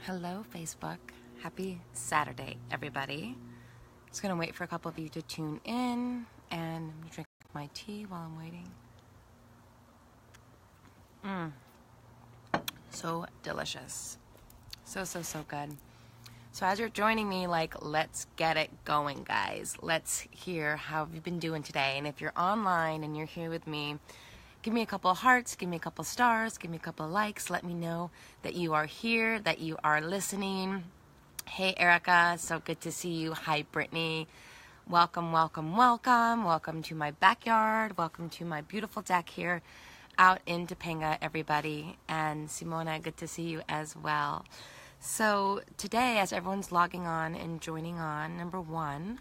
Hello, Facebook. Happy Saturday, everybody. Just gonna wait for a couple of you to tune in, and I'm gonna drink my tea while I'm waiting. So delicious. So good. So as you're joining me, let's get it going, guys. Let's hear how you've been doing today. And if you're online and you're here with me, give me a couple of hearts, give me a couple of stars, give me a couple of likes. Let me know that you are here, that you are listening. Hey, Erica, so good to see you. Hi, Brittany. Welcome to my backyard. Welcome to my beautiful deck here out in Topanga, everybody. And Simona, good to see you as well. So today, as everyone's logging on and joining on, number one,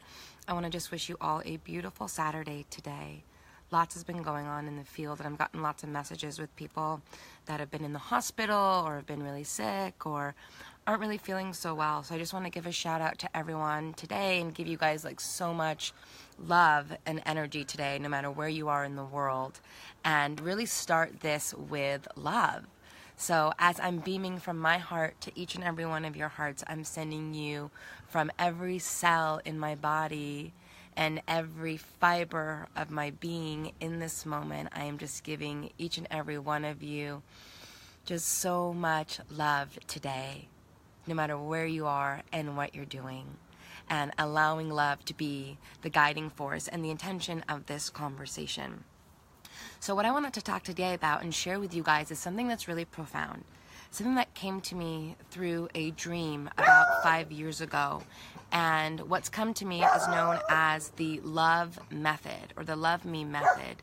I want to just wish you all a beautiful Saturday today. Lots has been going on in the field, and I've gotten lots of messages with people that have been in the hospital or have been really sick or aren't really feeling so well. So I just want to give a shout out to everyone today and give you guys so much love and energy today, no matter where you are in the world, and really start this with love. So as I'm beaming from my heart to each and every one of your hearts, I'm sending you from every cell in my body and every fiber of my being in this moment. I am just giving each and every one of you just so much love today, no matter where you are and what you're doing, and allowing love to be the guiding force and the intention of this conversation. So what I wanted to talk today about and share with you guys is something that's really profound. Something that came to me through a dream about 5 years ago. And what's come to me is known as the L.O.V.E Method, or the L.O.V.E Method.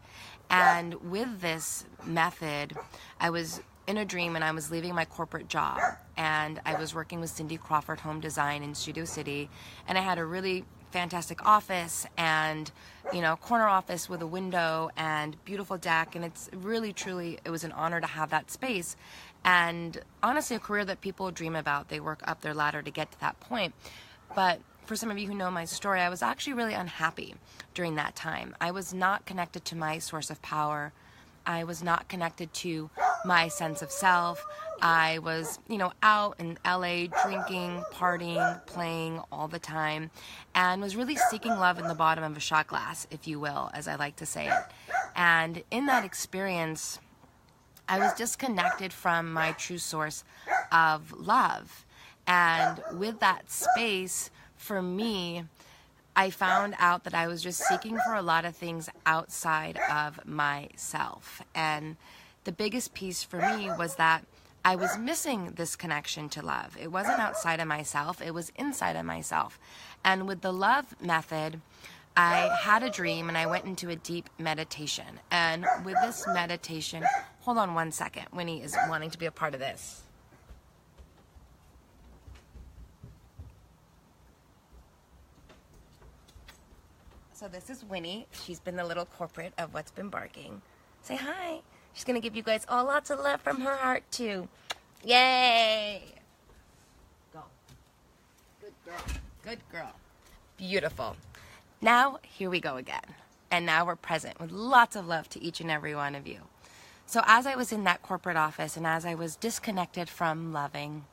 And with this method, I was in a dream and I was leaving my corporate job. And I was working with Cindy Crawford Home Design in Studio City. And I had a really fantastic office and, corner office with a window and beautiful deck. And it's really, truly, it was an honor to have that space. And honestly, a career that people dream about. They work up their ladder to get to that point. But for some of you who know my story, I was actually really unhappy during that time. I was not connected to my source of power. I was not connected to my sense of self. I was, out in LA drinking, partying, playing all the time, and was really seeking love in the bottom of a shot glass, if you will, as I like to say it. And in that experience, I was disconnected from my true source of love. And with that space, for me, I found out that I was just seeking for a lot of things outside of myself. And the biggest piece for me was that I was missing this connection to love. It wasn't outside of myself, it was inside of myself. And with the L.O.V.E Method, I had a dream and I went into a deep meditation. And with this meditation, hold on one second, Winnie is wanting to be a part of this. So this is Winnie. She's been the little corporate of What's Been Barking. Say hi. She's going to give you guys all lots of love from her heart, too. Yay! Go. Good girl. Good girl. Beautiful. Now, here we go again. And now we're present with lots of love to each and every one of you. So as I was in that corporate office and as I was disconnected from loving,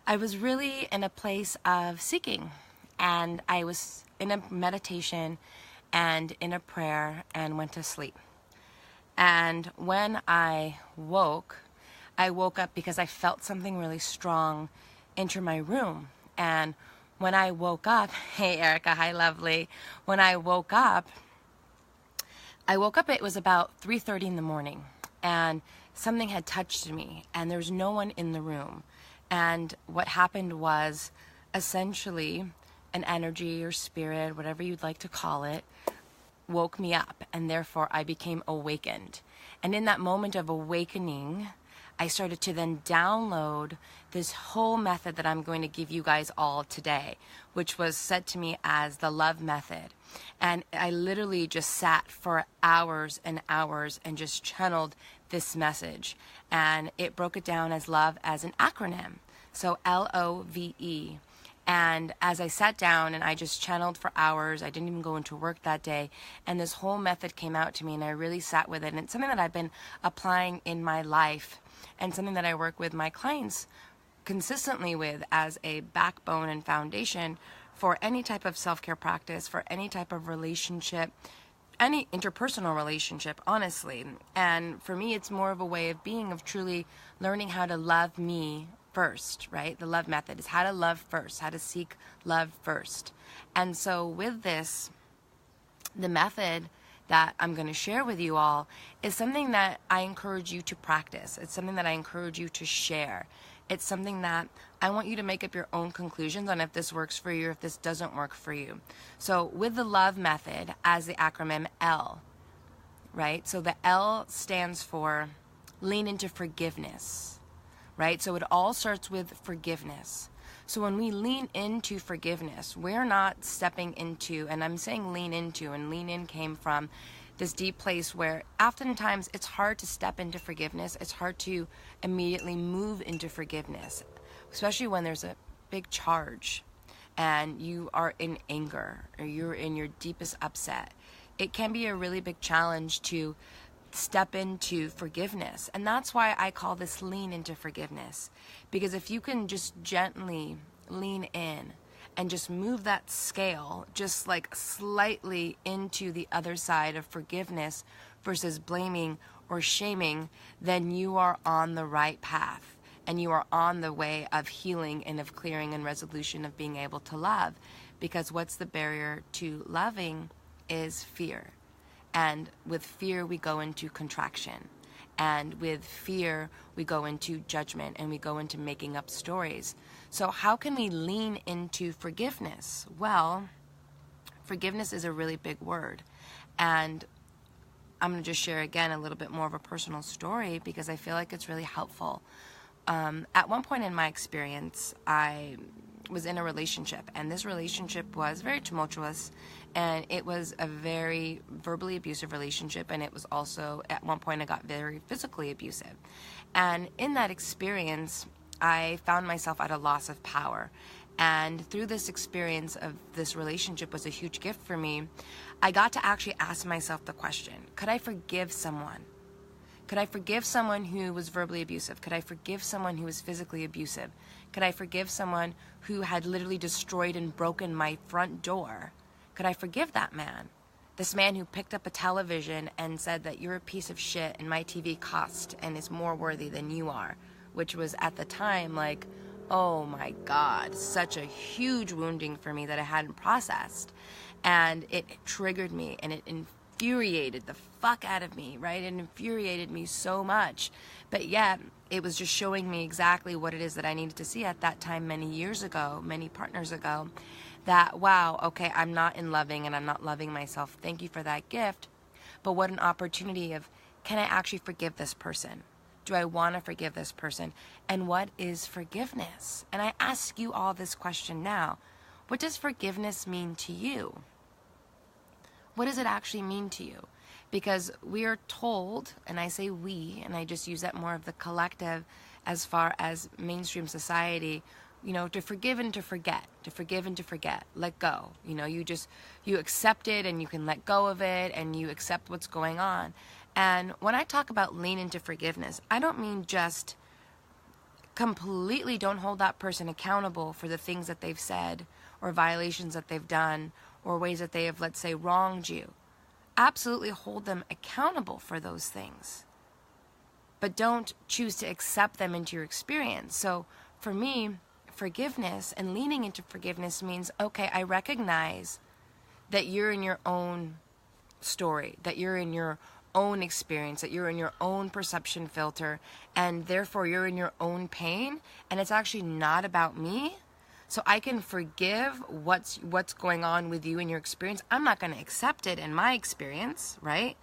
I was really in a place of seeking. And I was in a meditation and in a prayer and went to sleep. And when I woke up because I felt something really strong enter my room. And when I woke up, hey Erica, hi lovely. When I woke up, it was about 3:30 in the morning, and something had touched me, and there was no one in the room. And what happened was, essentially, an energy or spirit, whatever you'd like to call it, woke me up, and therefore I became awakened. And in that moment of awakening, I started to then download this whole method that I'm going to give you guys all today, which was said to me as the L.O.V.E Method. And I literally just sat for hours and hours and just channeled this message. And it broke it down as love as an acronym. So L-O.V.E. And as I sat down and I just channeled for hours, I didn't even go into work that day, and this whole method came out to me, and I really sat with it. And it's something that I've been applying in my life and something that I work with my clients consistently with as a backbone and foundation for any type of self-care practice, for any type of relationship, any interpersonal relationship, honestly. And for me, it's more of a way of being, of truly learning how to love me first, right? The L.O.V.E Method is how to love first, how to seek love first. And so with this, the method that I'm going to share with you all is something that I encourage you to practice. It's something that I encourage you to share. It's something that I want you to make up your own conclusions on if this works for you or if this doesn't work for you. So with the L.O.V.E Method, as the acronym L, right? So the L stands for lean into forgiveness, right? So it all starts with forgiveness. So when we lean into forgiveness, we're not stepping into, and I'm saying lean into, and lean in came from this deep place where oftentimes it's hard to step into forgiveness. It's hard to immediately move into forgiveness, especially when there's a big charge and you are in anger or you're in your deepest upset. It can be a really big challenge to step into forgiveness. And that's why I call this lean into forgiveness. Because if you can just gently lean in and just move that scale just like slightly into the other side of forgiveness versus blaming or shaming, then you are on the right path and you are on the way of healing and of clearing and resolution of being able to love. Because what's the barrier to loving is fear. And with fear, we go into contraction. And with fear, we go into judgment and we go into making up stories. So how can we lean into forgiveness? Well, forgiveness is a really big word. And I'm going to just share again a little bit more of a personal story because I feel like it's really helpful. At one point in my experience, I was in a relationship, and this relationship was very tumultuous, and it was a very verbally abusive relationship, and it was also, at one point, I got very physically abusive. And in that experience, I found myself at a loss of power. And through this experience of this relationship was a huge gift for me. I got to actually ask myself the question, could I forgive someone? Could I forgive someone who was verbally abusive? Could I forgive someone who was physically abusive? Could I forgive someone who had literally destroyed and broken my front door? Could I forgive that man? This man who picked up a television and said that you're a piece of shit and my TV cost and is more worthy than you are, which was at the time like, oh my God, such a huge wounding for me that I hadn't processed. And it triggered me and it infuriated the fuck out of me, right? It infuriated me so much. But yet, it was just showing me exactly what it is that I needed to see at that time many years ago, many partners ago, that, wow, okay, I'm not in loving and I'm not loving myself. Thank you for that gift. But what an opportunity of, can I actually forgive this person? Do I want to forgive this person? And what is forgiveness? And I ask you all this question now. What does forgiveness mean to you? What does it actually mean to you? Because we are told, and I say we, and I just use that more of the collective as far as mainstream society, you know, to forgive and to forget, to forgive and to forget, let go. You know, you accept it and you can let go of it and you accept what's going on. And when I talk about lean into forgiveness, I don't mean just completely don't hold that person accountable for the things that they've said or violations that they've done or ways that they have, let's say, wronged you. Absolutely hold them accountable for those things, but don't choose to accept them into your experience. So for me, forgiveness and leaning into forgiveness means, okay, I recognize that you're in your own story, that you're in your own experience, that you're in your own perception filter, and therefore you're in your own pain, and it's actually not about me. So I can forgive what's going on with you in your experience. I'm not going to accept it in my experience, right?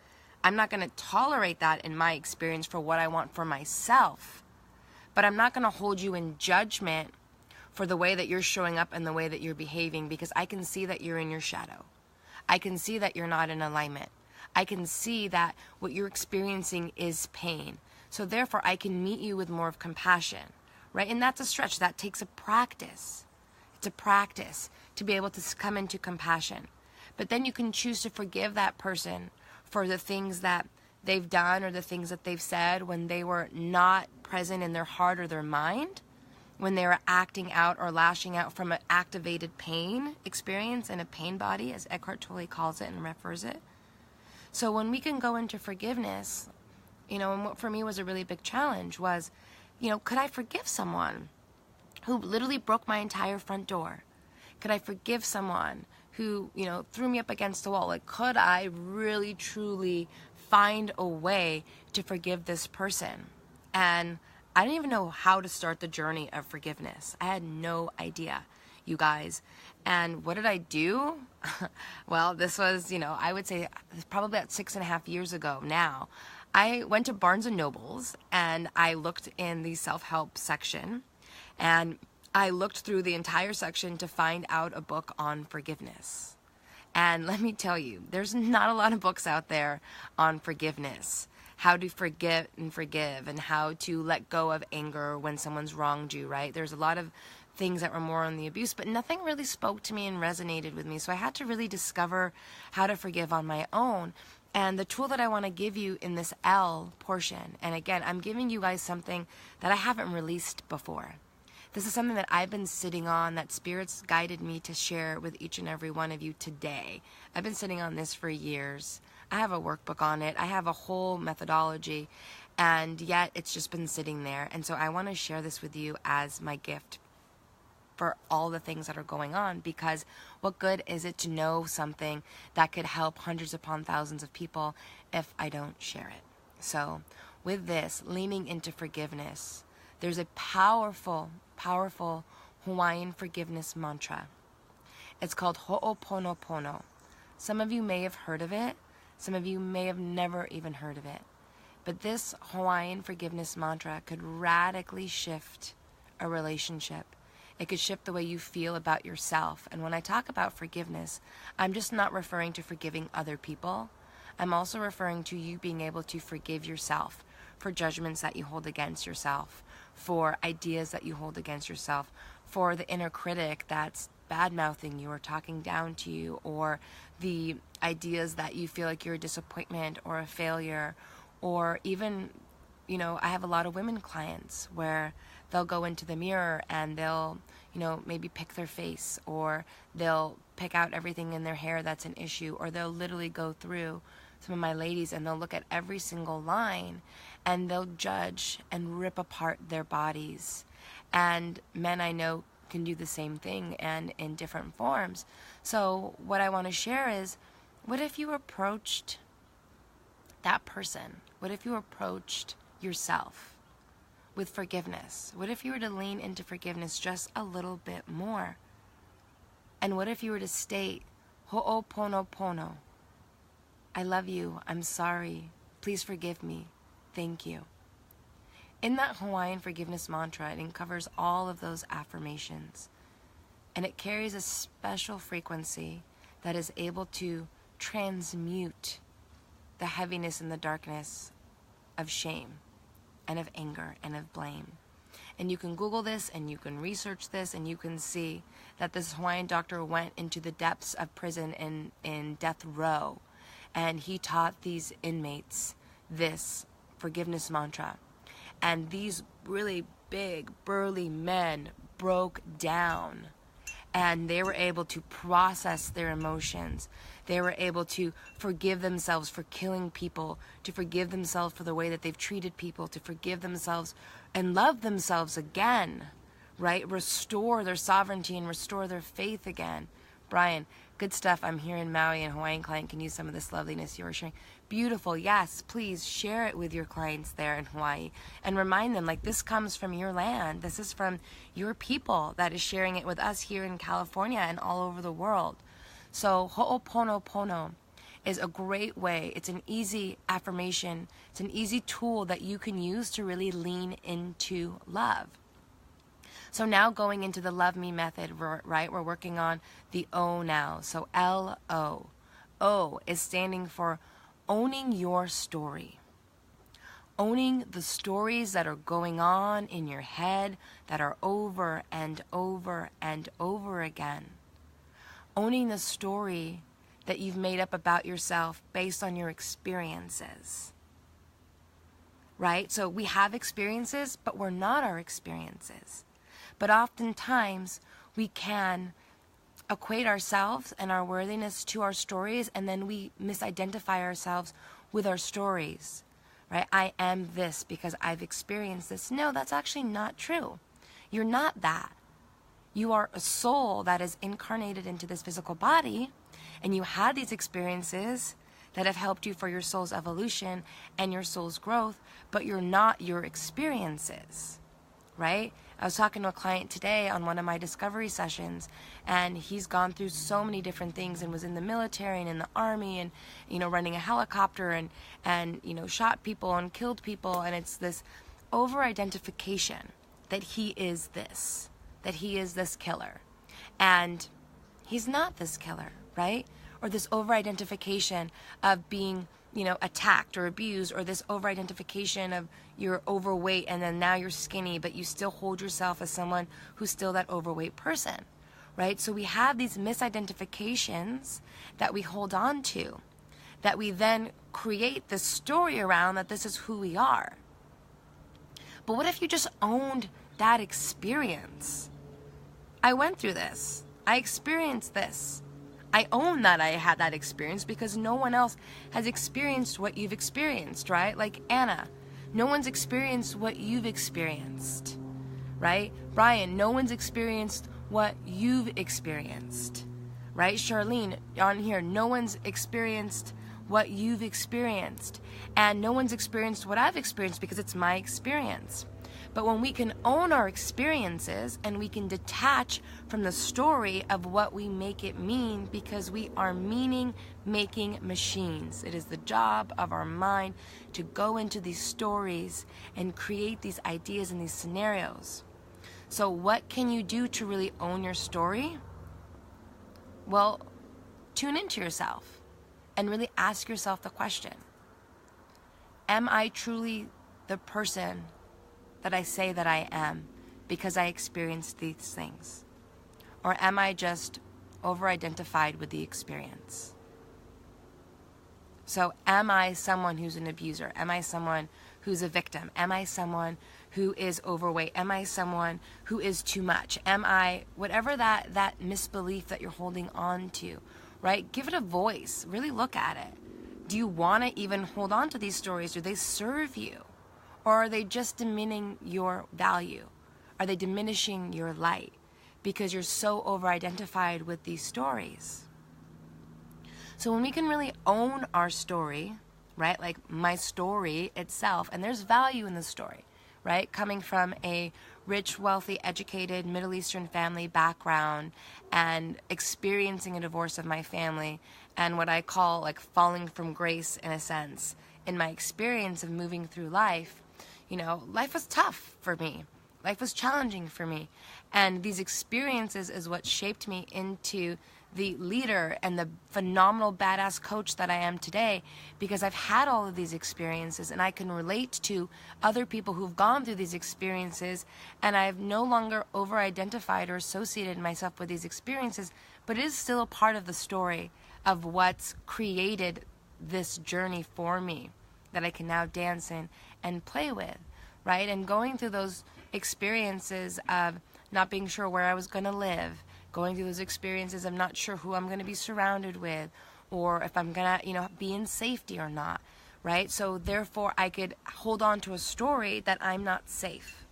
I'm not going to tolerate that in my experience for what I want for myself. But I'm not going to hold you in judgment for the way that you're showing up and the way that you're behaving, because I can see that you're in your shadow. I can see that you're not in alignment. I can see that what you're experiencing is pain. So therefore, I can meet you with more of compassion, right? And that's a stretch. That takes a practice. It's a practice to be able to come into compassion. But then you can choose to forgive that person for the things that they've done or the things that they've said when they were not present in their heart or their mind. when they were acting out or lashing out from an activated pain experience in a pain body, as Eckhart Tolle calls it and refers it. So when we can go into forgiveness, and what for me was a really big challenge was, could I forgive someone who literally broke my entire front door? Could I forgive someone who, threw me up against the wall? Like, could I really, truly find a way to forgive this person? And I didn't even know how to start the journey of forgiveness. I had no idea, you guys. And what did I do? Well, this was, I would say probably about 6.5 years ago now. I went to Barnes & Noble's and I looked in the self-help section, and I looked through the entire section to find out a book on forgiveness. And let me tell you, there's not a lot of books out there on forgiveness. How to forget and forgive, and how to let go of anger when someone's wronged you, right? There's a lot of things that were more on the abuse, but nothing really spoke to me and resonated with me. So I had to really discover how to forgive on my own. And the tool that I want to give you in this L portion, and again, I'm giving you guys something that I haven't released before. This is something that I've been sitting on, that Spirit's guided me to share with each and every one of you today. I've been sitting on this for years. I have a workbook on it. I have a whole methodology, and yet it's just been sitting there. And so I want to share this with you as my gift for all the things that are going on, because what good is it to know something that could help hundreds upon thousands of people if I don't share it? So with this, leaning into forgiveness, there's a powerful, powerful Hawaiian forgiveness mantra. It's called Ho'oponopono. Some of you may have heard of it. Some of you may have never even heard of it. But this Hawaiian forgiveness mantra could radically shift a relationship. It could shift the way you feel about yourself. And when I talk about forgiveness, I'm just not referring to forgiving other people. I'm also referring to you being able to forgive yourself for judgments that you hold against yourself, for ideas that you hold against yourself, for the inner critic that's bad-mouthing you or talking down to you, or the ideas that you feel like you're a disappointment or a failure, or even, I have a lot of women clients where they'll go into the mirror and they'll, maybe pick their face, or they'll pick out everything in their hair that's an issue, or they'll literally go through some of my ladies and they'll look at every single line and they'll judge and rip apart their bodies. And men I know can do the same thing, and in different forms. So what I want to share is, what if you approached that person? What if you approached yourself with forgiveness? What if you were to lean into forgiveness just a little bit more? And what if you were to state, Ho'oponopono, I love you, I'm sorry, please forgive me, thank you. In that Hawaiian forgiveness mantra, it covers all of those affirmations. And it carries a special frequency that is able to transmute the heaviness and the darkness of shame and of anger and of blame. And you can Google this and you can research this and you can see that this Hawaiian doctor went into the depths of prison in death row, and he taught these inmates this forgiveness mantra. And these really big, burly men broke down, and they were able to process their emotions. They were able to forgive themselves for killing people, to forgive themselves for the way that they've treated people, to forgive themselves and love themselves again, right? Restore their sovereignty and restore their faith again. Brian, good stuff. I'm here in Maui, and Hawaiian client can use some of this loveliness you're sharing. Beautiful. Yes, please share it with your clients there in Hawaii and remind them, like, this comes from your land. This is from your people that is sharing it with us here in California and all over the world. So Ho'oponopono is a great way. It's an easy affirmation. It's an easy tool that you can use to really lean into love. So now going into the L.O.V.E Method, right? We're working on the O now. So L-O. O is standing for owning your story. Owning the stories that are going on in your head that are over and over and over again. Owning the story that you've made up about yourself based on your experiences. Right? So we have experiences, but we're not our experiences. But oftentimes we can equate ourselves and our worthiness to our stories, and then we misidentify ourselves with our stories, right? I am this because I've experienced this. No, that's actually not true. You're not that. You are a soul that is incarnated into this physical body, and you had these experiences that have helped you for your soul's evolution and your soul's growth, but you're not your experiences, right? I was talking to a client today on one of my discovery sessions, and he's gone through so many different things and was in the military and in the army and, running a helicopter and shot people and killed people. And it's this over-identification that he is this killer. And he's not this killer, right? Or this over-identification of being attacked or abused, or this over-identification of you're overweight and then now you're skinny, but you still hold yourself as someone who's still that overweight person, right? So we have these misidentifications that we hold on to, that we then create this story around that this is who we are. But what if you just owned that experience? I went through this. I experienced this. I own that I had that experience because no one else has experienced what you've experienced, right? Like Anna, no one's experienced what you've experienced, right? Brian, no one's experienced what you've experienced, right? Charlene, on here, no one's experienced what you've experienced. And no one's experienced what I've experienced because it's my experience. But when we can own our experiences and we can detach from the story of what we make it mean, because we are meaning-making machines. It is the job of our mind to go into these stories and create these ideas and these scenarios. So what can you do to really own your story? Well, tune into yourself and really ask yourself the question: am I truly the person that I say that I am because I experienced these things? Or am I just over-identified with the experience? So am I someone who's an abuser? Am I someone who's a victim? Am I someone who is overweight? Am I someone who is too much? Am I, whatever that misbelief that you're holding on to, right? Give it a voice. Really look at it. Do you want to even hold on to these stories? Do they serve you? Or are they just diminishing your value? Are they diminishing your light because you're so over-identified with these stories? So when we can really own our story, right? Like my story itself, and there's value in the story, right? Coming from a rich, wealthy, educated Middle Eastern family background and experiencing a divorce of my family and what I call like falling from grace in a sense in my experience of moving through life. Life was tough for me. Life was challenging for me. And these experiences is what shaped me into the leader and the phenomenal badass coach that I am today, because I've had all of these experiences and I can relate to other people who've gone through these experiences, and I've no longer over-identified or associated myself with these experiences, but it is still a part of the story of what's created this journey for me that I can now dance in and play with, right? And going through those experiences of not being sure where I was going to live, going through those experiences of not sure who I'm going to be surrounded with, or if I'm going to, be in safety or not, right? So therefore, I could hold on to a story that I'm not safe.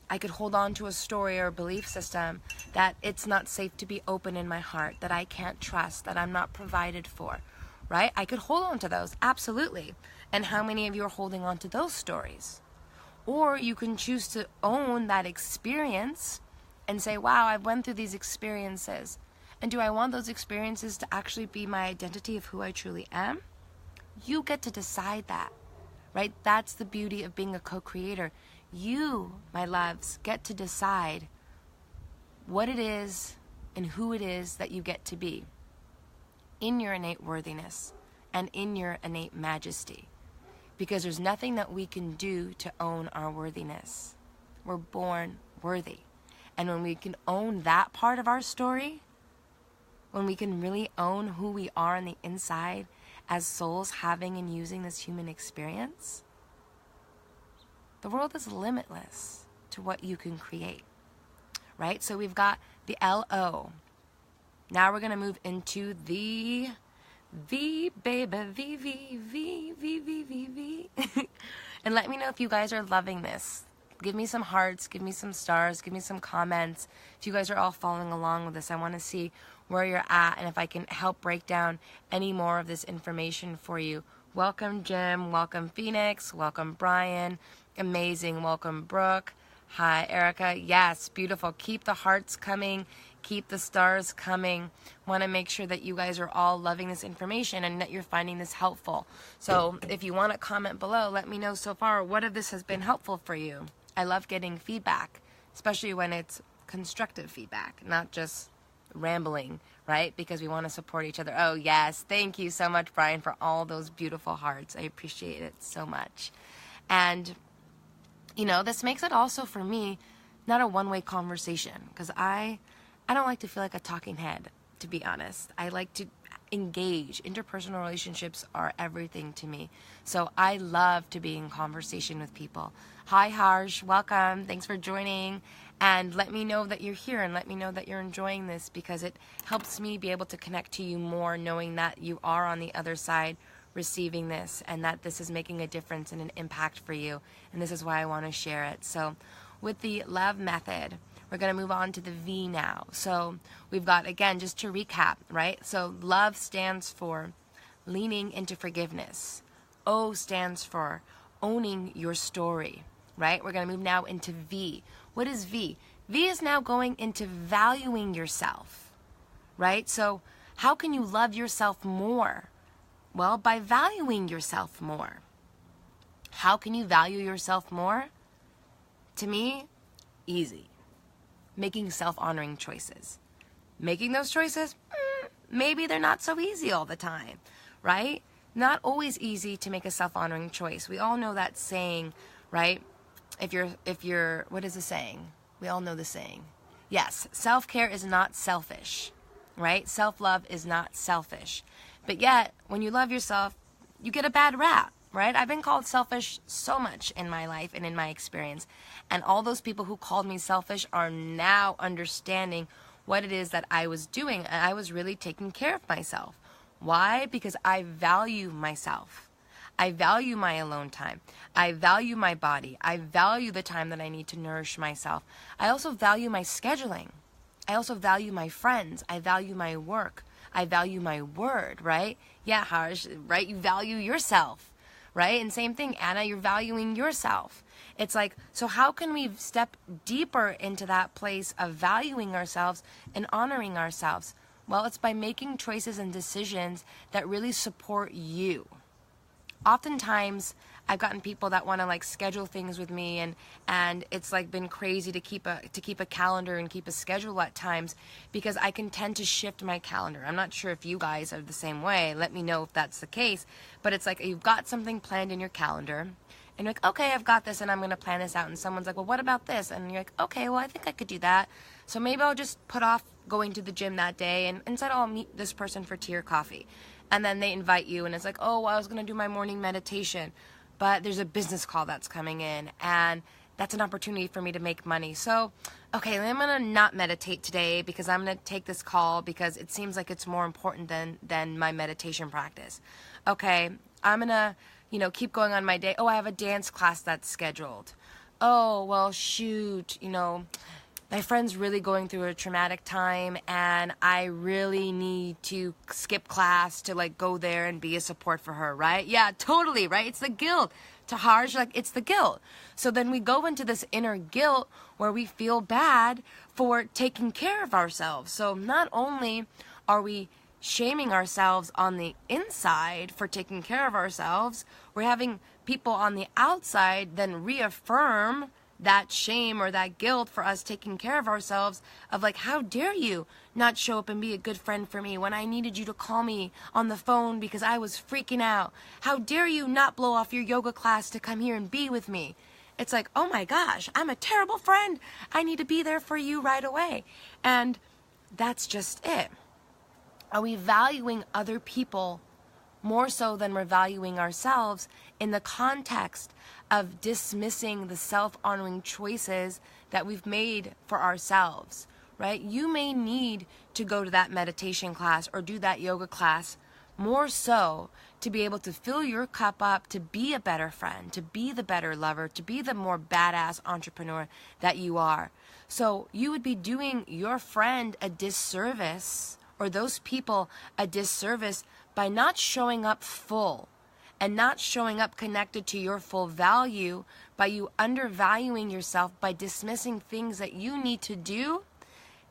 I could hold on to a story or a belief system that it's not safe to be open in my heart, that I can't trust, that I'm not provided for, right? I could hold on to those, absolutely. And how many of you are holding on to those stories? Or you can choose to own that experience and say, wow, I've went through these experiences. And do I want those experiences to actually be my identity of who I truly am? You get to decide that, right? That's the beauty of being a co-creator. You, my loves, get to decide what it is and who it is that you get to be in your innate worthiness and in your innate majesty. Because there's nothing that we can do to own our worthiness. We're born worthy. And when we can own that part of our story, when we can really own who we are on the inside as souls having and using this human experience, the world is limitless to what you can create. right? So we've got the L-O. Now we're going to move into the V, baby, V, V, V, V, V, V, V. And let me know if you guys are loving this. Give me some hearts, give me some stars, give me some comments. If you guys are all following along with this, I want to see where you're at and if I can help break down any more of this information for you. Welcome, Jim. Welcome, Phoenix. Welcome, Brian. Amazing. Welcome, Brooke. Hi, Erica. Yes, beautiful. Keep the hearts coming. Keep the stars coming. Want to make sure that you guys are all loving this information and that you're finding this helpful. So if you want to comment below, let me know so far what of this has been helpful for you. I love getting feedback, especially when it's constructive feedback, not just rambling, right? Because we want to support each other. Oh, yes. Thank you so much, Brian, for all those beautiful hearts. I appreciate it so much. And, you know, this makes it also, for me, not a one-way conversation, because I don't like to feel like a talking head, to be honest. I like to engage. Interpersonal relationships are everything to me. So I love to be in conversation with people. Hi, Harsh. Welcome. Thanks for joining. And let me know that you're here and let me know that you're enjoying this, because it helps me be able to connect to you more, knowing that you are on the other side receiving this and that this is making a difference and an impact for you. And this is why I want to share it. So with the L.O.V.E Method, we're going to move on to the V now. So we've got, again, just to recap, right? So love stands for leaning into forgiveness. O stands for owning your story, right? We're going to move now into V. What is V? V is now going into valuing yourself, right? So how can you love yourself more? Well, by valuing yourself more. How can you value yourself more? To me, easy. Making self-honoring choices. Making those choices, maybe they're not so easy all the time, right? Not always easy to make a self-honoring choice. We all know that saying, right? If you're, what is the saying? We all know the saying. Yes, self-care is not selfish, right? Self-love is not selfish. But yet, when you love yourself, you get a bad rap, right? I've been called selfish so much in my life and in my experience. And all those people who called me selfish are now understanding what it is that I was doing. And I was really taking care of myself. Why? Because I value myself. I value my alone time. I value my body. I value the time that I need to nourish myself. I also value my scheduling. I also value my friends. I value my work. I value my word, right? Yeah, Harsh, right? You value yourself, right? And same thing, Anna, you're valuing yourself. It's like, so how can we step deeper into that place of valuing ourselves and honoring ourselves? Well, it's by making choices and decisions that really support you. Oftentimes, I've gotten people that want to like schedule things with me, and it's like been crazy to keep a calendar and keep a schedule at times, because I can tend to shift my calendar. I'm not sure if you guys are the same way. Let me know if that's the case. But it's like you've got something planned in your calendar, and you're like, okay, I've got this, and I'm going to plan this out. And someone's like, well, what about this? And you're like, okay, well, I think I could do that. So maybe I'll just put off going to the gym that day, and instead I'll meet this person for tea or coffee. And then they invite you, and it's like, oh, well, I was going to do my morning meditation, but there's a business call that's coming in, and that's an opportunity for me to make money. So, okay, I'm going to not meditate today because I'm going to take this call because it seems like it's more important than my meditation practice. Okay, I'm going to, keep going on my day. Oh, I have a dance class that's scheduled. Oh, well, shoot, my friend's really going through a traumatic time, and I really need to skip class to like go there and be a support for her, right? Yeah, totally, right? It's the guilt. To Harsh, like it's the guilt. So then we go into this inner guilt where we feel bad for taking care of ourselves. So not only are we shaming ourselves on the inside for taking care of ourselves, we're having people on the outside then reaffirm that shame or that guilt for us taking care of ourselves, of like, how dare you not show up and be a good friend for me when I needed you to call me on the phone because I was freaking out? How dare you not blow off your yoga class to come here and be with me? It's like, oh my gosh, I'm a terrible friend. I need to be there for you right away. And that's just it. Are we valuing other people more so than we're valuing ourselves in the context of dismissing the self-honoring choices that we've made for ourselves, right? You may need to go to that meditation class or do that yoga class more so to be able to fill your cup up, to be a better friend, to be the better lover, to be the more badass entrepreneur that you are. So you would be doing your friend a disservice, or those people a disservice, by not showing up full and not showing up connected to your full value, by you undervaluing yourself, by dismissing things that you need to do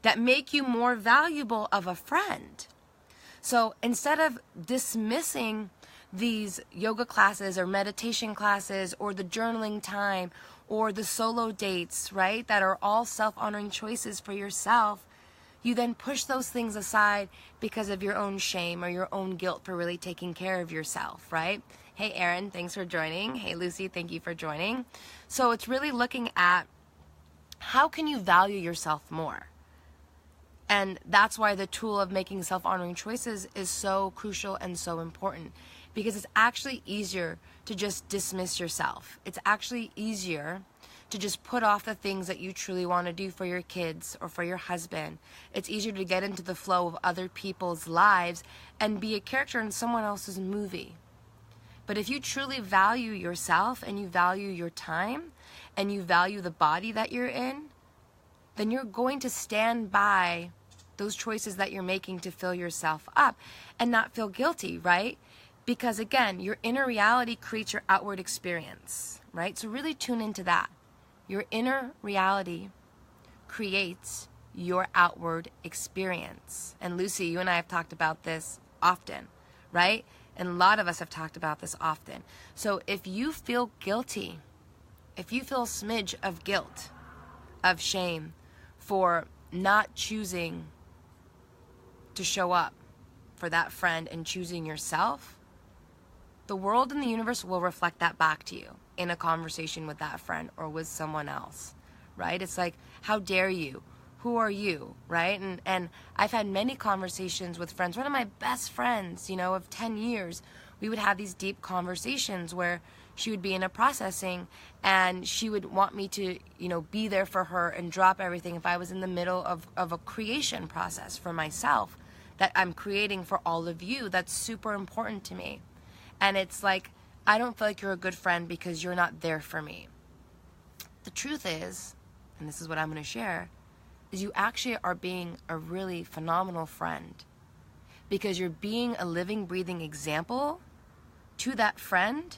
that make you more valuable of a friend. So instead of dismissing these yoga classes or meditation classes or the journaling time or the solo dates, right, that are all self-honoring choices for yourself, you then push those things aside because of your own shame or your own guilt for really taking care of yourself, right? Hey, Erin, thanks for joining. Hey, Lucy, thank you for joining. So it's really looking at how can you value yourself more? And that's why the tool of making self-honoring choices is so crucial and so important, because it's actually easier to just dismiss yourself. It's actually easier to just put off the things that you truly want to do for your kids or for your husband. It's easier to get into the flow of other people's lives and be a character in someone else's movie. But if you truly value yourself and you value your time and you value the body that you're in, then you're going to stand by those choices that you're making to fill yourself up and not feel guilty, right? Because again, your inner reality creates your outward experience, right? So really tune into that. Your inner reality creates your outward experience. And Lucy, you and I have talked about this often, right? And a lot of us have talked about this often. So if you feel guilty, if you feel a smidge of guilt, of shame for not choosing to show up for that friend and choosing yourself, the world and the universe will reflect that back to you in a conversation with that friend or with someone else, right? It's like, how dare you? Who are you, right? And I've had many conversations with friends. One of my best friends, of 10 years, we would have these deep conversations where she would be in a processing and she would want me to, be there for her and drop everything if I was in the middle of a creation process for myself that I'm creating for all of you. That's super important to me. And it's like, I don't feel like you're a good friend because you're not there for me. The truth is, and this is what I'm going to share, is you actually are being a really phenomenal friend because you're being a living, breathing example to that friend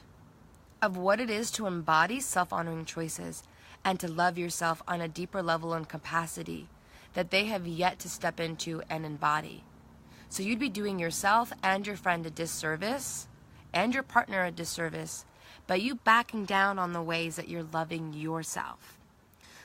of what it is to embody self-honoring choices and to love yourself on a deeper level and capacity that they have yet to step into and embody. So you'd be doing yourself and your friend a disservice and your partner a disservice by you backing down on the ways that you're loving yourself.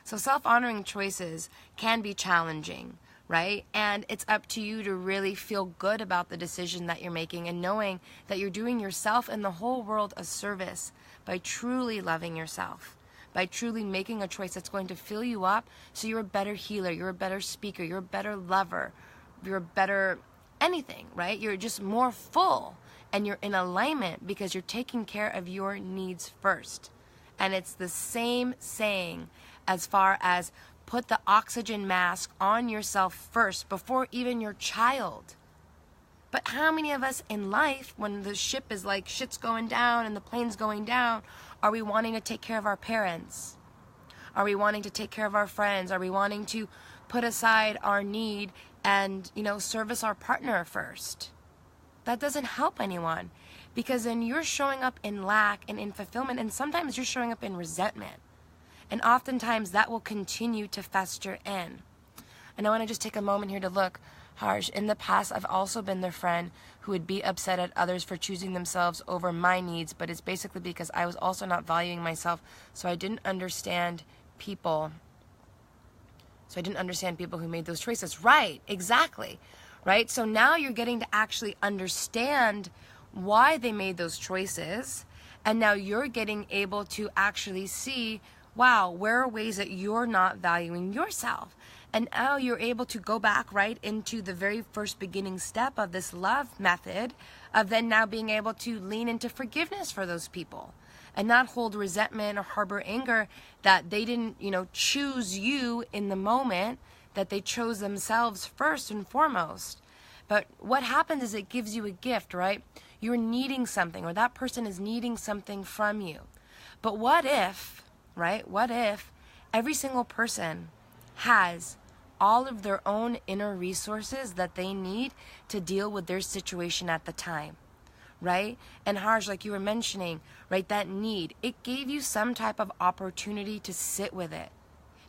So self-honoring choices can be challenging, right? And it's up to you to really feel good about the decision that you're making and knowing that you're doing yourself and the whole world a service by truly loving yourself, by truly making a choice that's going to fill you up so you're a better healer, you're a better speaker, you're a better lover, you're a better anything, right? You're just more full and you're in alignment because you're taking care of your needs first. And it's the same saying as far as put the oxygen mask on yourself first before even your child. But how many of us in life, when the ship is like shit's going down and the plane's going down, are we wanting to take care of our parents? Are we wanting to take care of our friends? Are we wanting to put aside our need and, service our partner first? That doesn't help anyone because then you're showing up in lack and in fulfillment, and sometimes you're showing up in resentment. And oftentimes that will continue to fester in. And I want to just take a moment here to look, Harsh, in the past I've also been the friend who would be upset at others for choosing themselves over my needs, but it's basically because I was also not valuing myself, so I didn't understand people. So I didn't understand people who made those choices. Right, exactly. Right? So now you're getting to actually understand why they made those choices, and now you're getting able to actually see, wow, where are ways that you're not valuing yourself? And now you're able to go back right into the very first beginning step of this love method of then now being able to lean into forgiveness for those people and not hold resentment or harbor anger that they didn't, choose you in the moment, that they chose themselves first and foremost. But what happens is it gives you a gift, right? You're needing something, or that person is needing something from you. But what if, right? What if every single person has all of their own inner resources that they need to deal with their situation at the time, right? And Harj, like you were mentioning, right, that need, it gave you some type of opportunity to sit with it,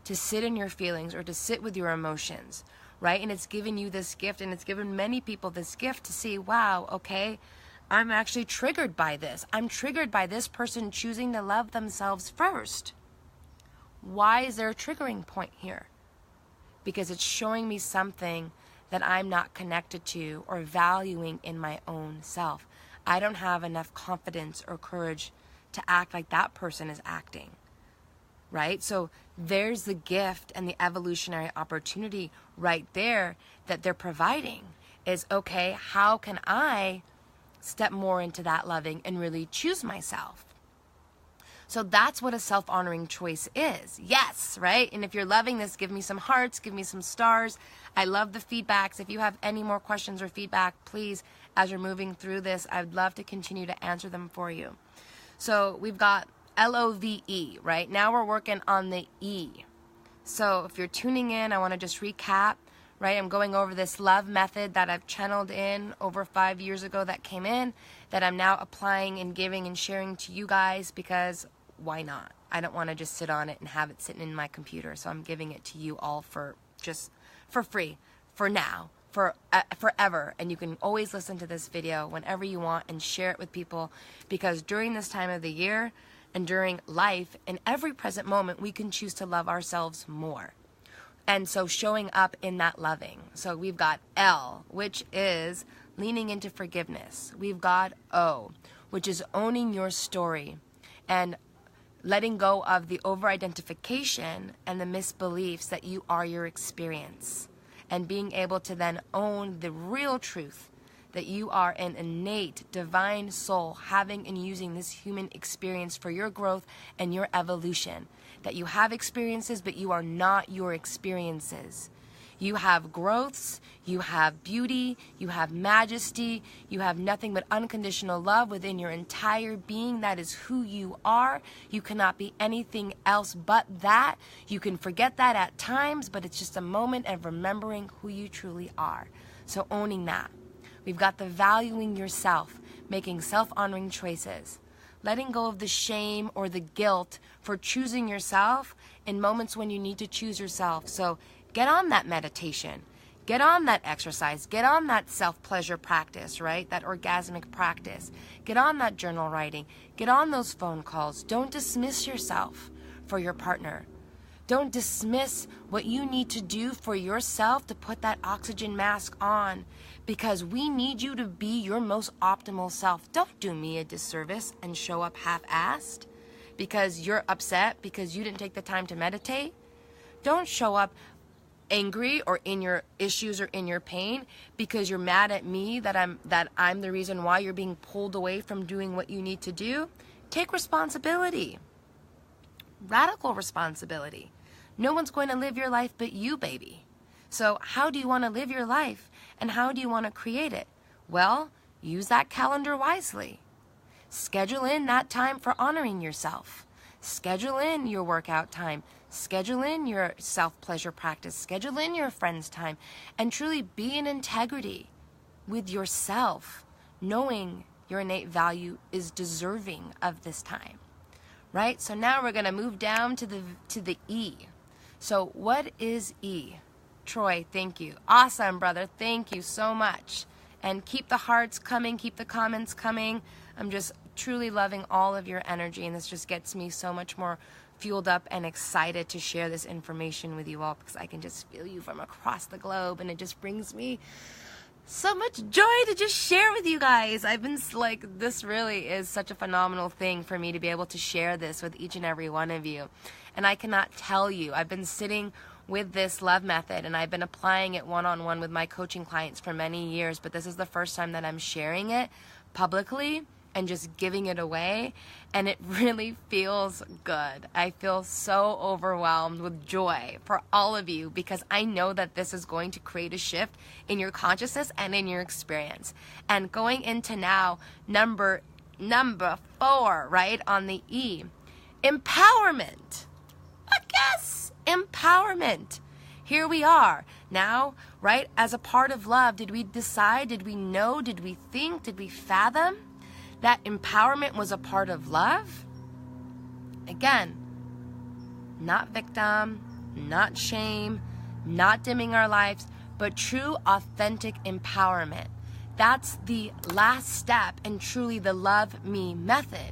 to sit in your feelings or to sit with your emotions, right? And it's given you this gift, and it's given many people this gift to see, wow, okay, I'm actually triggered by this. I'm triggered by this person choosing to love themselves first. Why is there a triggering point here? Because it's showing me something that I'm not connected to or valuing in my own self. I don't have enough confidence or courage to act like that person is acting, right? So there's the gift and the evolutionary opportunity right there that they're providing is, okay, how can I step more into that loving and really choose myself? So that's what a self-honoring choice is. Yes, right? And if you're loving this, give me some hearts, give me some stars. I love the feedbacks. If you have any more questions or feedback, please, as you're moving through this, I'd love to continue to answer them for you. So we've got L.O.V.E, right? Now we're working on the E. So if you're tuning in, I want to just recap, right? I'm going over this love method that I've channeled in over 5 years ago that came in, that I'm now applying and giving and sharing to you guys, because why not? I don't want to just sit on it and have it sitting in my computer. So I'm giving it to you all for free, for now, forever. And you can always listen to this video whenever you want and share it with people, because during this time of the year and during life, in every present moment, we can choose to love ourselves more. And so showing up in that loving. So we've got L, which is leaning into forgiveness. We've got O, which is owning your story and letting go of the over-identification and the misbeliefs that you are your experience, and being able to then own the real truth that you are an innate divine soul having and using this human experience for your growth and your evolution. That you have experiences, but you are not your experiences. You have growths, you have beauty, you have majesty, you have nothing but unconditional love within your entire being. That is who you are. You cannot be anything else but that. You can forget that at times, but it's just a moment of remembering who you truly are. So owning that. We've got the valuing yourself, making self-honoring choices. Letting go of the shame or the guilt for choosing yourself in moments when you need to choose yourself. So get on that meditation, get on that exercise, get on that self-pleasure practice, right? That orgasmic practice. Get on that journal writing, get on those phone calls. Don't dismiss yourself for your partner. Don't dismiss what you need to do for yourself to put that oxygen mask on, because we need you to be your most optimal self. Don't do me a disservice and show up half-assed because you're upset because you didn't take the time to meditate. Don't show up angry or in your issues or in your pain because you're mad at me that I'm the reason why you're being pulled away from doing what you need to do. Take responsibility. Radical responsibility. No one's going to live your life but you, baby. So how do you want to live your life, and how do you want to create it? Well, use that calendar wisely. Schedule in that time for honoring yourself. Schedule in your workout time. Schedule in your self-pleasure practice. Schedule in your friends' time. And truly be in integrity with yourself, knowing your innate value is deserving of this time. Right? So now we're going to move down to the E. So what is E? Troy, thank you. Awesome, brother. Thank you so much. And keep the hearts coming. Keep the comments coming. I'm just truly loving all of your energy, and this just gets me so much more fueled up and excited to share this information with you all, because I can just feel you from across the globe, and it just brings me so much joy to just share with you guys. I've been like, this really is such a phenomenal thing for me to be able to share this with each and every one of you. And I cannot tell you, I've been sitting with this L.O.V.E method, and I've been applying it one-on-one with my coaching clients for many years, but this is the first time that I'm sharing it publicly and just giving it away, and it really feels good. I feel so overwhelmed with joy for all of you, because I know that this is going to create a shift in your consciousness and in your experience. And going into now number 4, right, on the E, empowerment. I guess empowerment. Here we are now, right, as a part of love. Did we decide, did we know, did we think, did we fathom that empowerment was a part of love? Again, not victim, not shame, not dimming our lives, but true, authentic empowerment. That's the last step, and truly the L.O.V.E method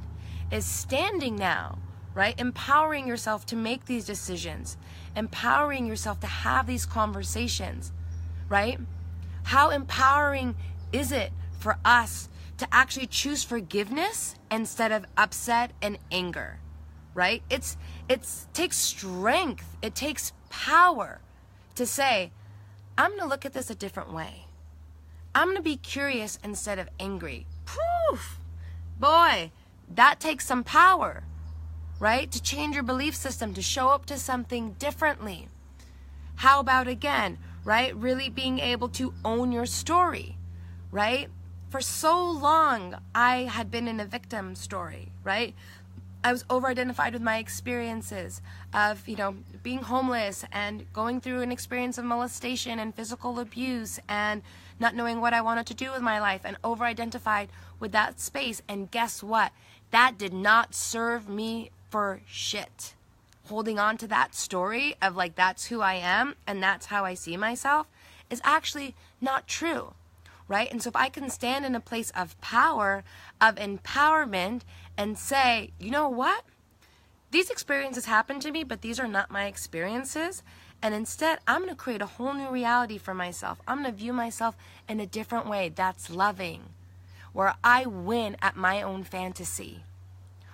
is standing now, right? Empowering yourself to make these decisions, empowering yourself to have these conversations, right? How empowering is it for us to actually choose forgiveness instead of upset and anger, right? It takes strength, it takes power to say, I'm gonna look at this a different way. I'm gonna be curious instead of angry. Poof! Boy, that takes some power, right? To change your belief system, to show up to something differently. How about again, right? Really being able to own your story, right? For so long, I had been in a victim story, right? I was over-identified with my experiences of, being homeless and going through an experience of molestation and physical abuse and not knowing what I wanted to do with my life, and over-identified with that space. And guess what? That did not serve me for shit. Holding on to that story of like, that's who I am and that's how I see myself is actually not true. Right? And so if I can stand in a place of power, of empowerment, and say, you know what? These experiences happened to me, but these are not my experiences. And instead, I'm going to create a whole new reality for myself. I'm going to view myself in a different way. That's loving. Where I win at my own fantasy.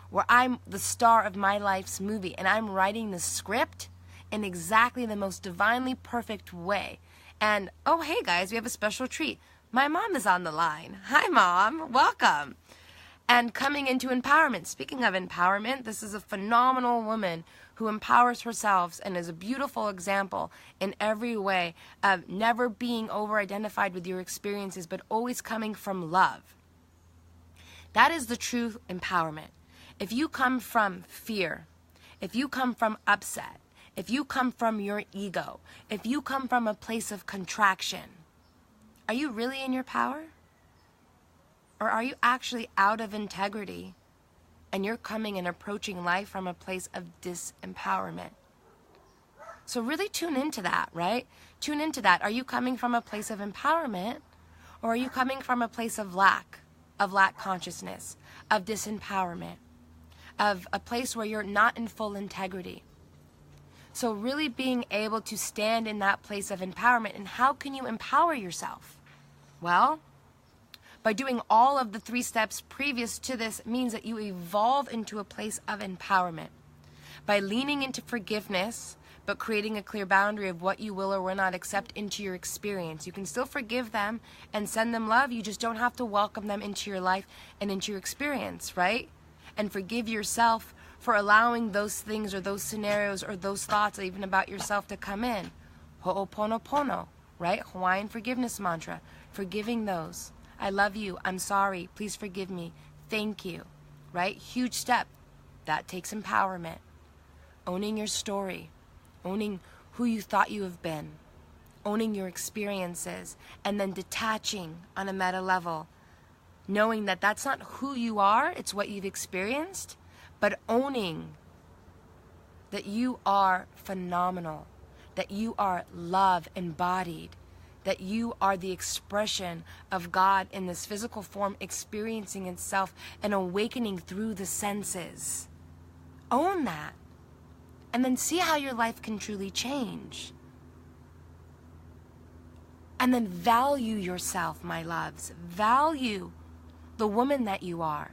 Where I'm the star of my life's movie, and I'm writing the script in exactly the most divinely perfect way. And, oh, hey guys, we have a special treat. My mom is on the line. Hi, Mom. Welcome. And coming into empowerment. Speaking of empowerment, this is a phenomenal woman who empowers herself and is a beautiful example in every way of never being over-identified with your experiences, but always coming from love. That is the true empowerment. If you come from fear, if you come from upset, if you come from your ego, if you come from a place of contraction, are you really in your power? Or are you actually out of integrity and you're coming and approaching life from a place of disempowerment? So really tune into that, right? Tune into that. Are you coming from a place of empowerment, or are you coming from a place of lack consciousness, of disempowerment, of a place where you're not in full integrity? So really being able to stand in that place of empowerment. And how can you empower yourself? Well, by doing all of the 3 steps previous to this means that you evolve into a place of empowerment. By leaning into forgiveness, but creating a clear boundary of what you will or will not accept into your experience. You can still forgive them and send them love. You just don't have to welcome them into your life and into your experience, right? And forgive yourself for allowing those things or those scenarios or those thoughts even about yourself to come in. Ho'oponopono, right? Hawaiian forgiveness mantra. Forgiving those. I love you. I'm sorry. Please forgive me. Thank you. Right? Huge step. That takes empowerment. Owning your story. Owning who you thought you have been. Owning your experiences. And then detaching on a meta level. Knowing that that's not who you are. It's what you've experienced. But owning that you are phenomenal, that you are love embodied, that you are the expression of God in this physical form, experiencing itself and awakening through the senses. Own that. And then see how your life can truly change. And then value yourself, my loves. Value the woman that you are,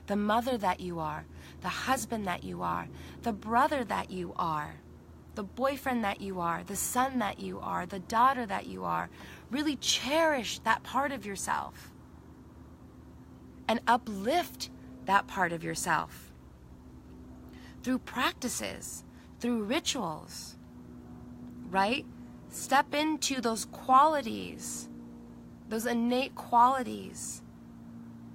the mother that you are, the husband that you are, the brother that you are. the boyfriend that you are, the son that you are, the daughter that you are. Really cherish that part of yourself and uplift that part of yourself through practices, through rituals, right? Step into those qualities, those innate qualities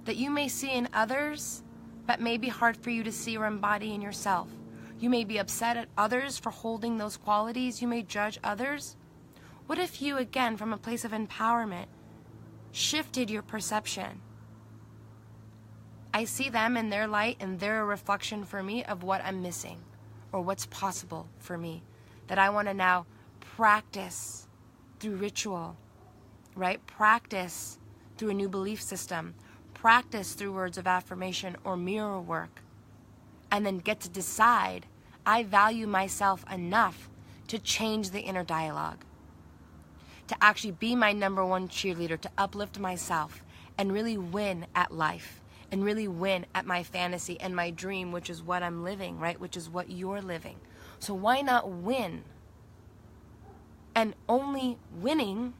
that you may see in others, but may be hard for you to see or embody in yourself. You may be upset at others for holding those qualities. You may judge others. What if you, again, from a place of empowerment, shifted your perception? I see them in their light, and they're a reflection for me of what I'm missing or what's possible for me that I want to now practice through ritual, right? Practice through a new belief system, practice through words of affirmation or mirror work, and then get to decide, I value myself enough to change the inner dialogue, to actually be my number one cheerleader, to uplift myself and really win at life and really win at my fantasy and my dream, which is what I'm living, right? Which is what you're living. So why not win? And only winning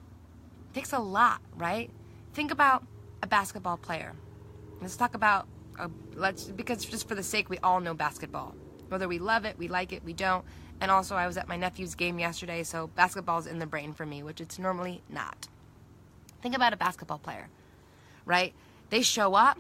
takes a lot, right? Think about a basketball player. Let's talk about, because just for the sake, we all know basketball. Whether we love it, we like it, we don't. And also, I was at my nephew's game yesterday, so basketball's in the brain for me, which it's normally not. Think about a basketball player, right? They show up,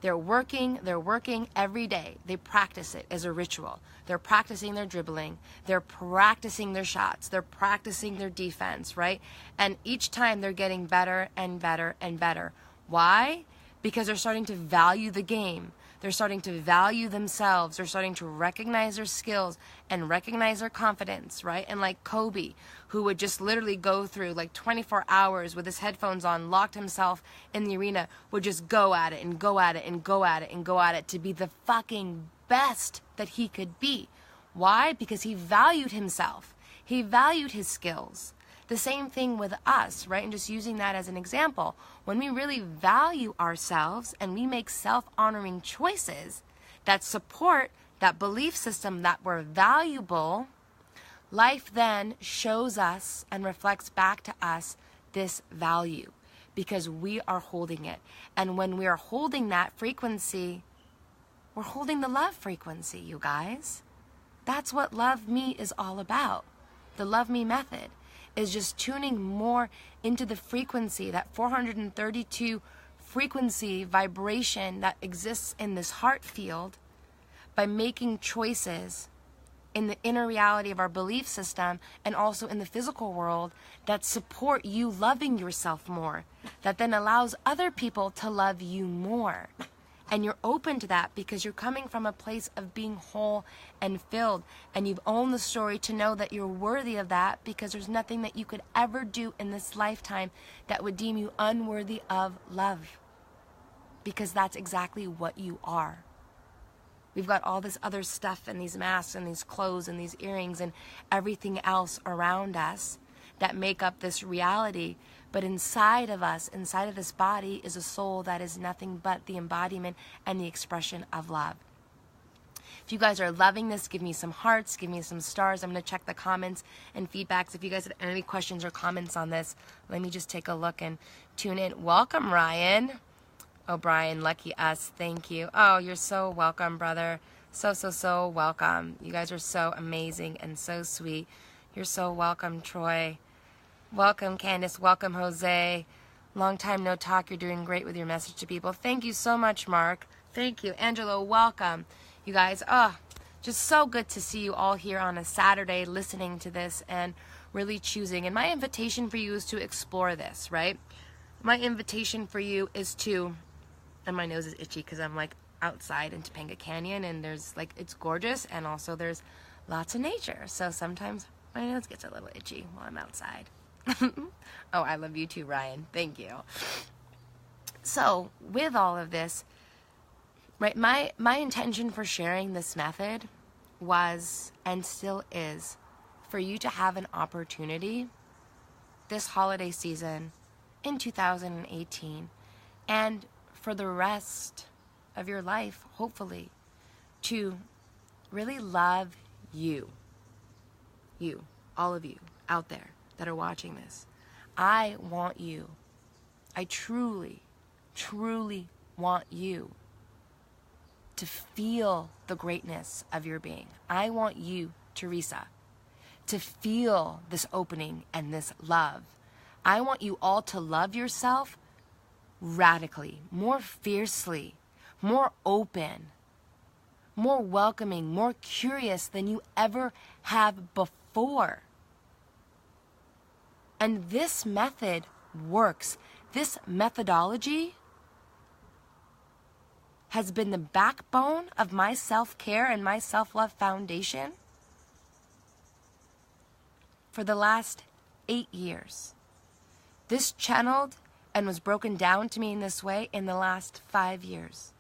they're working every day. They practice it as a ritual. They're practicing their dribbling. They're practicing their shots. They're practicing their defense, right? And each time they're getting better and better and better. Why? Because they're starting to value the game. They're starting to value themselves. They're starting to recognize their skills and recognize their confidence, right? And like Kobe, who would just literally go through like 24 hours with his headphones on, locked himself in the arena, would just go at it and go at it and go at it and go at it to be the fucking best that he could be. Why? Because he valued himself. He valued his skills. The same thing with us, right? And just using that as an example. When we really value ourselves and we make self-honoring choices that support that belief system that we're valuable, life then shows us and reflects back to us this value because we are holding it. And when we are holding that frequency, we're holding the love frequency, you guys. That's what Love Me is all about. The L.O.V.E Method is just tuning more into the frequency, that 432 frequency vibration that exists in this heart field by making choices in the inner reality of our belief system and also in the physical world that support you loving yourself more, that then allows other people to love you more. And you're open to that because you're coming from a place of being whole and filled. And you've owned the story to know that you're worthy of that because there's nothing that you could ever do in this lifetime that would deem you unworthy of love. Because that's exactly what you are. We've got all this other stuff and these masks and these clothes and these earrings and everything else around us that make up this reality. But inside of us, inside of this body, is a soul that is nothing but the embodiment and the expression of love. If you guys are loving this, give me some hearts, give me some stars. I'm going to check the comments and feedbacks. If you guys have any questions or comments on this, let me just take a look and tune in. Welcome, Ryan. Oh, Brian, lucky us. Thank you. Oh, you're so welcome, brother. So welcome. You guys are so amazing and so sweet. You're so welcome, Troy. Welcome, Candace. Welcome, Jose. Long time no talk. You're doing great with your message to people. Thank you so much, Mark. Thank you. Angelo, welcome. You guys, just so good to see you all here on a Saturday listening to this and really choosing. And my invitation for you is to explore this, right? My invitation for you is to, and my nose is itchy because I'm like outside in Topanga Canyon and there's like, it's gorgeous and also there's lots of nature. So sometimes my nose gets a little itchy while I'm outside. Oh, I love you too, Ryan. Thank you. So with all of this, right, my intention for sharing this method was and still is for you to have an opportunity this holiday season in 2018 and for the rest of your life, hopefully, to really love you. you, all of you out there that are watching this, I want you, I truly, truly want you to feel the greatness of your being. I want you, Teresa, to feel this opening and this love. I want you all to love yourself radically, more fiercely, more open, more welcoming, more curious than you ever have before. And this method works. This methodology has been the backbone of my self-care and my self-love foundation for the last 8 years. This channeled and was broken down to me in this way in the last 5 years.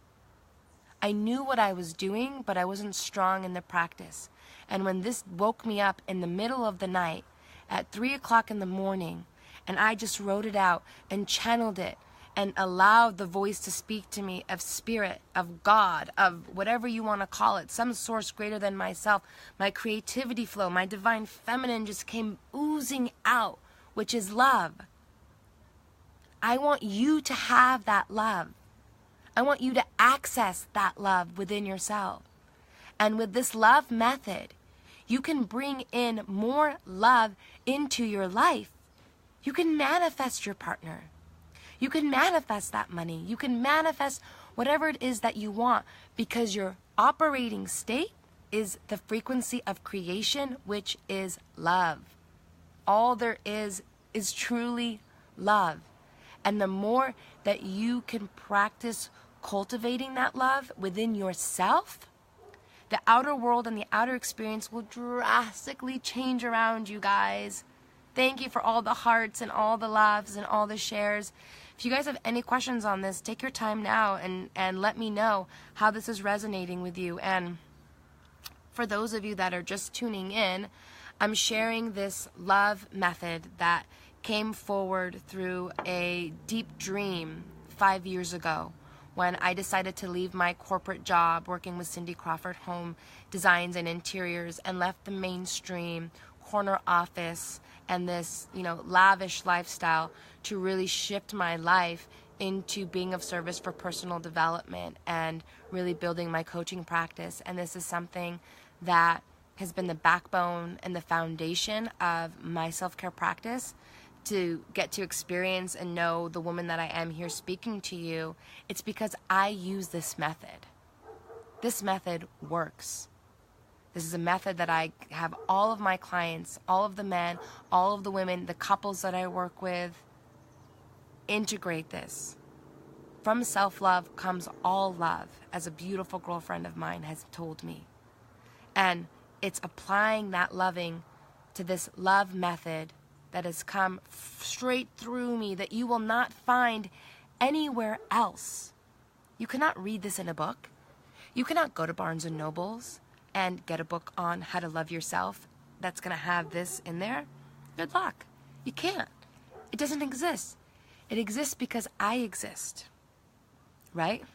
I knew what I was doing, but I wasn't strong in the practice. And when this woke me up in the middle of the night at 3 o'clock in the morning, and I just wrote it out and channeled it and allowed the voice to speak to me of spirit, of God, of whatever you want to call it, some source greater than myself, my creativity flow, my divine feminine just came oozing out, which is love. I want you to have that love. I want you to access that love within yourself. And with this love method, you can bring in more love into your life. You can manifest your partner. You can manifest that money. You can manifest whatever it is that you want, because your operating state is the frequency of creation, which is love. All there is truly love. And the more that you can practice cultivating that love within yourself, the outer world and the outer experience will drastically change around you guys. Thank you for all the hearts and all the loves and all the shares. If you guys have any questions on this, take your time now and let me know how this is resonating with you. And for those of you that are just tuning in, I'm sharing this love method that came forward through a deep dream 5 years ago, when I decided to leave my corporate job working with Cindy Crawford Home Designs and Interiors and left the mainstream corner office and this, lavish lifestyle to really shift my life into being of service for personal development and really building my coaching practice. And this is something that has been the backbone and the foundation of my self-care practice. To get to experience and know the woman that I am here speaking to you, it's because I use this method. This method works. This is a method that I have all of my clients, all of the men, all of the women, the couples that I work with, integrate this. From self-love comes all love, as a beautiful girlfriend of mine has told me. And it's applying that loving to this love method that has come straight through me that you will not find anywhere else. You cannot read this in a book. You cannot go to Barnes & Nobles and get a book on how to love yourself that's going to have this in there. Good luck. You can't. It doesn't exist. It exists because I exist, right?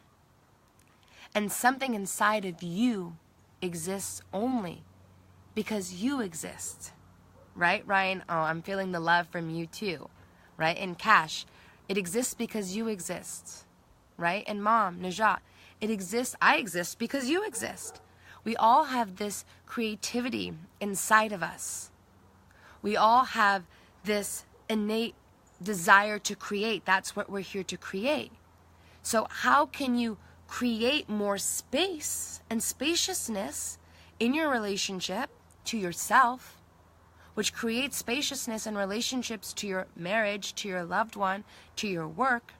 And something inside of you exists only because you exist. Right, Ryan? Oh, I'm feeling the love from you too. Right? And Cash, it exists because you exist. Right? And Mom, Najat, it exists, I exist because you exist. We all have this creativity inside of us. We all have this innate desire to create. That's what we're here to create. So how can you create more space and spaciousness in your relationship to yourself, which creates spaciousness in relationships to your marriage, to your loved one, to your work,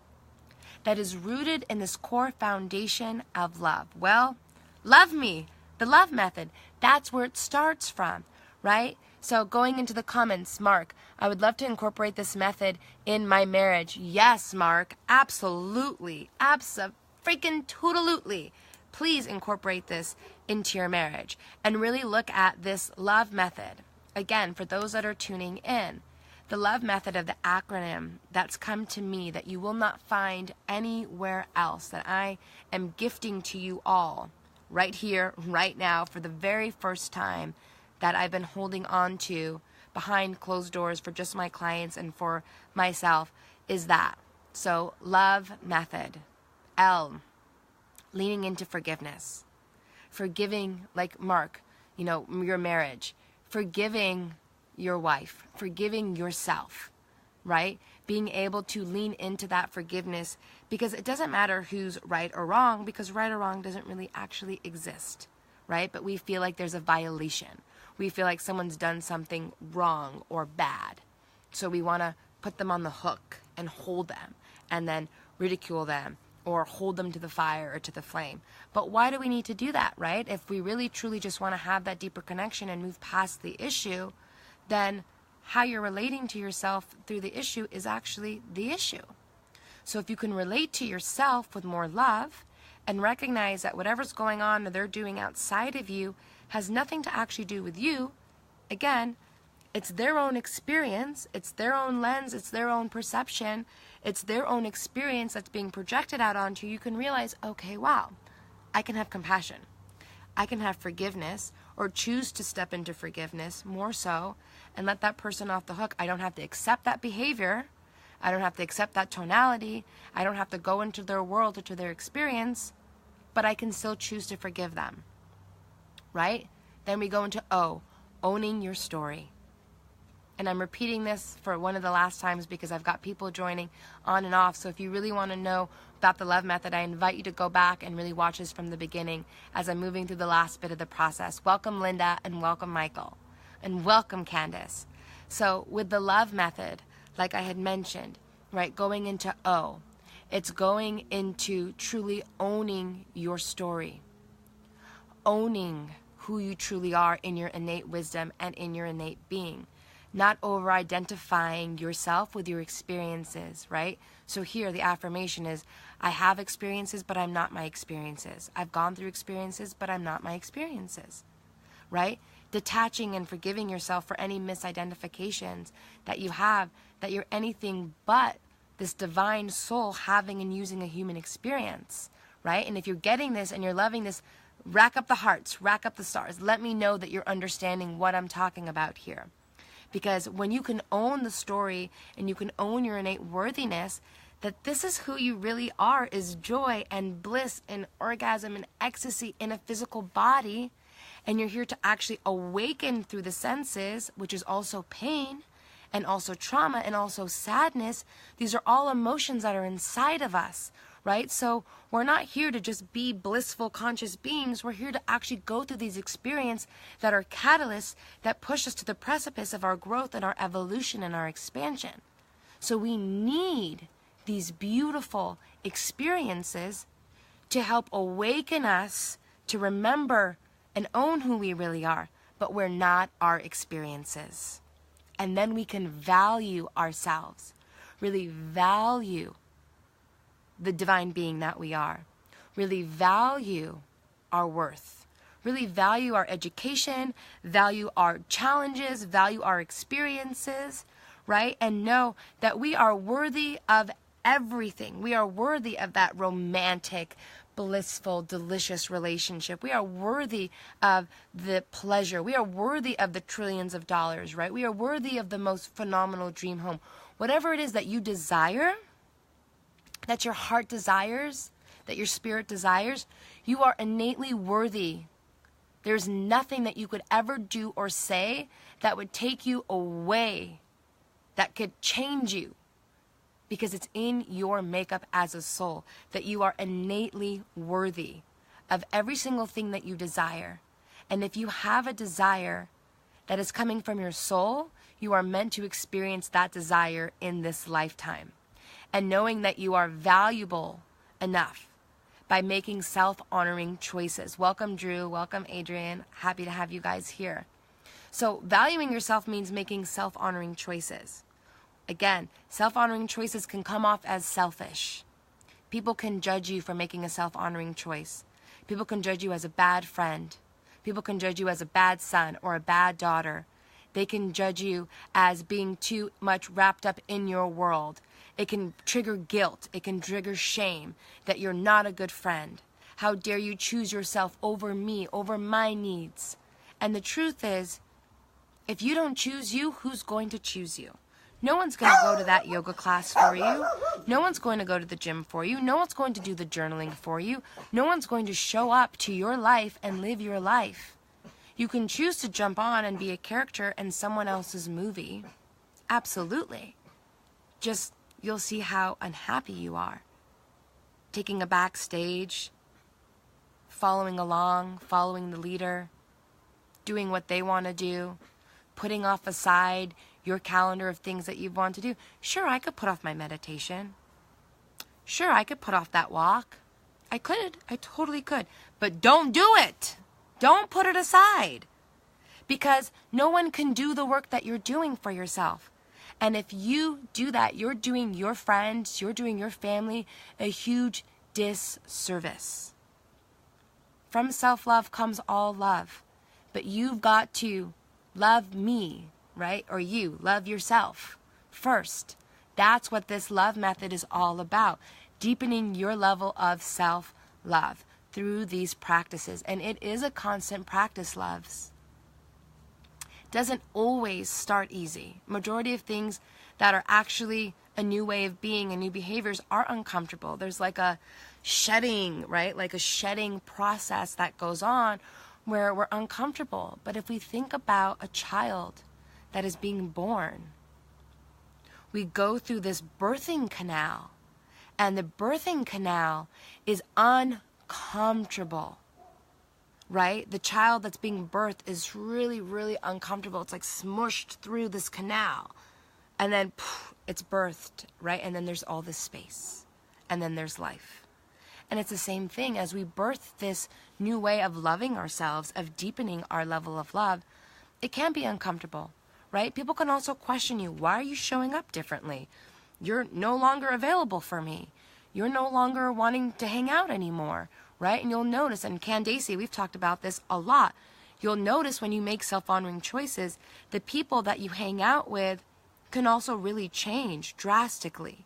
that is rooted in this core foundation of love? Well, love me, the love method. That's where it starts from, right? So going into the comments, Mark, I would love to incorporate this method in my marriage. Yes, Mark, absolutely, abso-freaking-toodalutely. Please incorporate this into your marriage and really look at this love method. Again, for those that are tuning in, the LOVE method of the acronym that's come to me that you will not find anywhere else, that I am gifting to you all right here, right now, for the very first time, that I've been holding on to behind closed doors for just my clients and for myself is that. So, L.O.V.E Method. L, leaning into forgiveness. Forgiving, like Mark, your marriage. Forgiving your wife. Forgiving yourself, right? Being able to lean into that forgiveness, because it doesn't matter who's right or wrong, because right or wrong doesn't really actually exist, right? But we feel like there's a violation. We feel like someone's done something wrong or bad. So we want to put them on the hook and hold them and then ridicule them or hold them to the fire or to the flame. But why do we need to do that, right? If we really truly just want to have that deeper connection and move past the issue, then how you're relating to yourself through the issue is actually the issue. So if you can relate to yourself with more love and recognize that whatever's going on or they're doing outside of you has nothing to actually do with you, again, it's their own experience, it's their own lens, it's their own perception, it's their own experience that's being projected out onto you, you can realize, okay, wow, I can have compassion. I can have forgiveness, or choose to step into forgiveness more so and let that person off the hook. I don't have to accept that behavior. I don't have to accept that tonality. I don't have to go into their world or to their experience, but I can still choose to forgive them, right? Then we go into O, owning your story. And I'm repeating this for one of the last times because I've got people joining on and off. So if you really want to know about the L.O.V.E Method, I invite you to go back and really watch this from the beginning as I'm moving through the last bit of the process. Welcome, Linda, and welcome, Michael, and welcome, Candace. So with the L.O.V.E Method, like I had mentioned, right, going into O, it's going into truly owning your story, owning who you truly are in your innate wisdom and in your innate being. Not over-identifying yourself with your experiences, right? So here, the affirmation is, I have experiences, but I'm not my experiences. I've gone through experiences, but I'm not my experiences, right? Detaching and forgiving yourself for any misidentifications that you have, that you're anything but this divine soul having and using a human experience, right? And if you're getting this and you're loving this, rack up the hearts, rack up the stars. Let me know that you're understanding what I'm talking about here. Because when you can own the story and you can own your innate worthiness, that this is who you really are, is joy and bliss and orgasm and ecstasy in a physical body, and you're here to actually awaken through the senses, which is also pain and also trauma and also sadness. These are all emotions that are inside of us, right? So we're not here to just be blissful, conscious beings. We're here to actually go through these experiences that are catalysts that push us to the precipice of our growth and our evolution and our expansion. So we need these beautiful experiences to help awaken us to remember and own who we really are, but we're not our experiences. And then we can value ourselves, really value the divine being that we are, really value our worth, really value our education, value our challenges, value our experiences, right? And know that we are worthy of everything. We are worthy of that romantic, blissful, delicious relationship. We are worthy of the pleasure. We are worthy of the trillions of dollars, right? We are worthy of the most phenomenal dream home. Whatever it is that you desire, that your heart desires, that your spirit desires, you are innately worthy. There's nothing that you could ever do or say that would take you away, that could change you, because it's in your makeup as a soul that you are innately worthy of every single thing that you desire. And if you have a desire that is coming from your soul, you are meant to experience that desire in this lifetime. And knowing that you are valuable enough by making self-honoring choices. Welcome, Drew. Welcome, Adrian. Happy to have you guys here. So valuing yourself means making self-honoring choices. Again, self-honoring choices can come off as selfish. People can judge you for making a self-honoring choice. People can judge you as a bad friend. People can judge you as a bad son or a bad daughter. They can judge you as being too much wrapped up in your world. It can trigger guilt. It can trigger shame that you're not a good friend. How dare you choose yourself over me, over my needs? And the truth is, If you don't choose you, who's going to choose you? No one's going to go to that yoga class for you. No one's going to go to the gym for you. No one's going to do the journaling for you. No one's going to show up to your life and live your life. You can choose to jump on and be a character in someone else's movie. Absolutely. Just, you'll see how unhappy you are. Taking a backstage, following along, following the leader, doing what they want to do, putting off aside your calendar of things that you want to do. Sure, I could put off my meditation. Sure, I could put off that walk. I could. I totally could. But don't do it. Don't put it aside. Because no one can do the work that you're doing for yourself. And if you do that, you're doing your friends, you're doing your family a huge disservice. From self-love comes all love. But you've got to love me, right? Or you, love yourself first. That's what this love method is all about. Deepening your level of self-love through these practices. And it is a constant practice, loves. Doesn't always start easy. Majority of things that are actually a new way of being and new behaviors are uncomfortable. There's like a shedding, right? Like a shedding process that goes on where we're uncomfortable. But if we think about a child that is being born, we go through this birthing canal, and the birthing canal is uncomfortable, right? The child that's being birthed is really, really uncomfortable. It's like smushed through this canal, and then poof, it's birthed, right? And then there's all this space, and then there's life. And it's the same thing as we birth this new way of loving ourselves, of deepening our level of love. It can be uncomfortable, right? People can also question you. Why are you showing up differently? You're no longer available for me. You're no longer wanting to hang out anymore, right? And you'll notice, and Candace, we've talked about this a lot. You'll notice when you make self-honoring choices, the people that you hang out with can also really change drastically.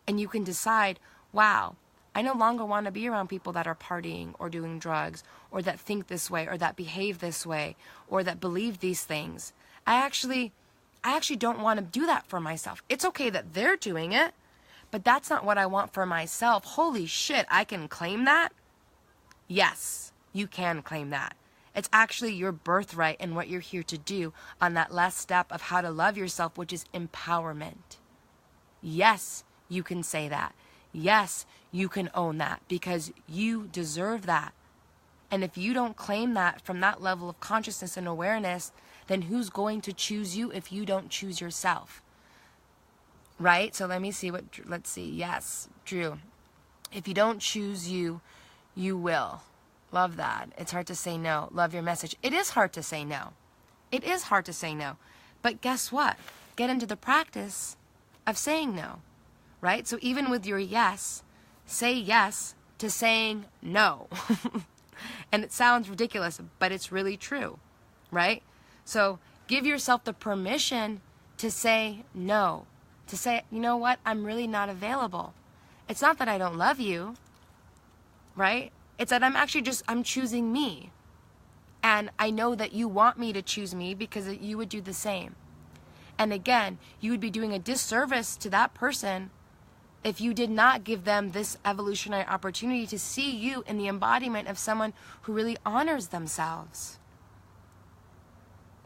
And you can decide, wow, I no longer want to be around people that are partying or doing drugs or that think this way or that behave this way or that believe these things. I actually don't want to do that for myself. It's okay that they're doing it, but that's not what I want for myself. Holy shit, I can claim that? Yes, you can claim that. It's actually your birthright and what you're here to do on that last step of how to love yourself, which is empowerment. Yes, you can say that. Yes, you can own that because you deserve that. And if you don't claim that from that level of consciousness and awareness, then who's going to choose you if you don't choose yourself? Right? So let me see let's see. Yes, Drew. If you don't choose you, you will. Love that. It's hard to say no. Love your message. It is hard to say no. It is hard to say no. But guess what? Get into the practice of saying no. Right? So even with your yes, say yes to saying no. And it sounds ridiculous, but it's really true. Right? So give yourself the permission to say no. To say, you know what? I'm really not available. It's not that I don't love you. Right? It's that I'm choosing me. And I know that you want me to choose me because you would do the same. And again, you would be doing a disservice to that person if you did not give them this evolutionary opportunity to see you in the embodiment of someone who really honors themselves.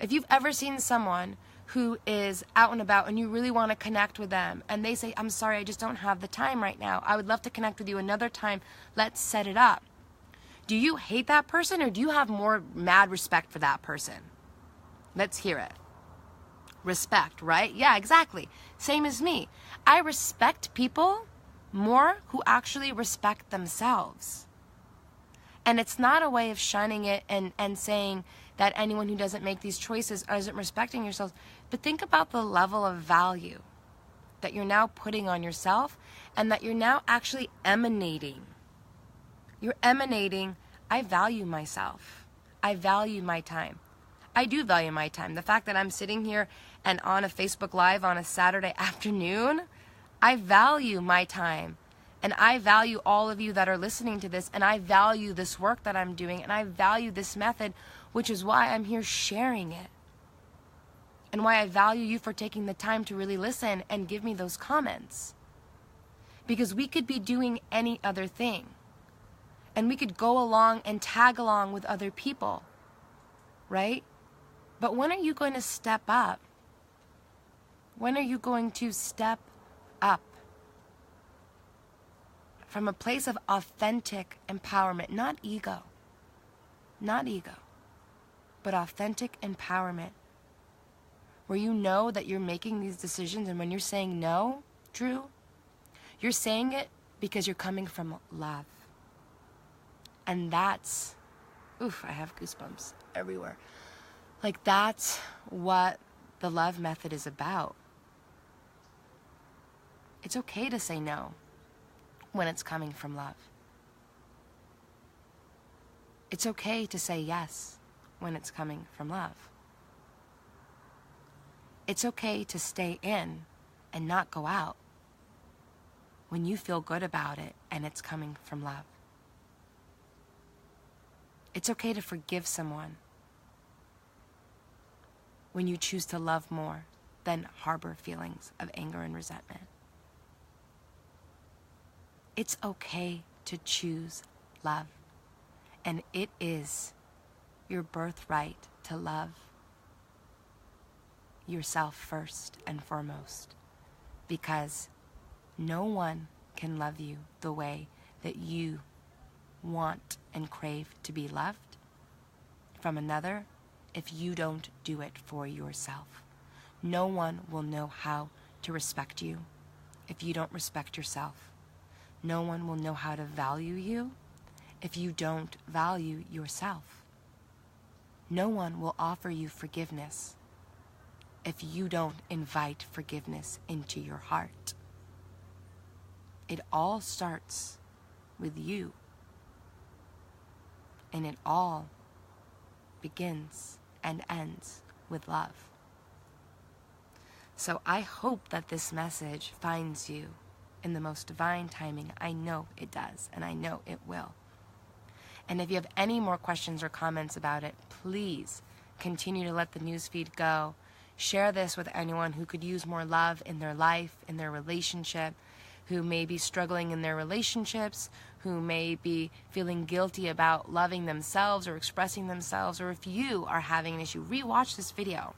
If you've ever seen someone who is out and about and you really want to connect with them and they say, I'm sorry, I just don't have the time right now. I would love to connect with you another time. Let's set it up. Do you hate that person or do you have more mad respect for that person? Let's hear it. Respect, right? Yeah, exactly. Same as me. I respect people more who actually respect themselves. And it's not a way of shunning it and saying that anyone who doesn't make these choices isn't respecting yourselves. But think about the level of value that you're now putting on yourself and that you're now actually emanating. You're emanating, I value myself. I value my time. I do value my time. The fact that I'm sitting here and on a Facebook Live on a Saturday afternoon, I value my time. And I value all of you that are listening to this, and I value this work that I'm doing, and I value this method, which is why I'm here sharing it. and why I value you for taking the time to really listen and give me those comments. Because we could be doing any other thing. And we could go along and tag along with other people, right? But when are you going to step up? When are you going to step up from a place of authentic empowerment, not ego, but authentic empowerment, where you know that you're making these decisions, and when you're saying no, Drew, you're saying it because you're coming from love. And that's, oof, I have goosebumps everywhere. Like, that's what the L.O.V.E Method is about. It's okay to say no when it's coming from love. It's okay to say yes when it's coming from love. It's okay to stay in and not go out when you feel good about it and it's coming from love. It's okay to forgive someone when you choose to love more than harbor feelings of anger and resentment. It's okay to choose love, and it is your birthright to love yourself first and foremost, because no one can love you the way that you want and crave to be loved from another if you don't do it for yourself. No one will know how to respect you if you don't respect yourself. No one will know how to value you if you don't value yourself. No one will offer you forgiveness if you don't invite forgiveness into your heart. It all starts with you. And it all begins and ends with love. So I hope that this message finds you in the most divine timing. I know it does, and I know it will. And if you have any more questions or comments about it, please continue to let the newsfeed go. Share this with anyone who could use more love in their life, in their relationship, who may be struggling in their relationships, who may be feeling guilty about loving themselves or expressing themselves, or if you are having an issue, rewatch this video.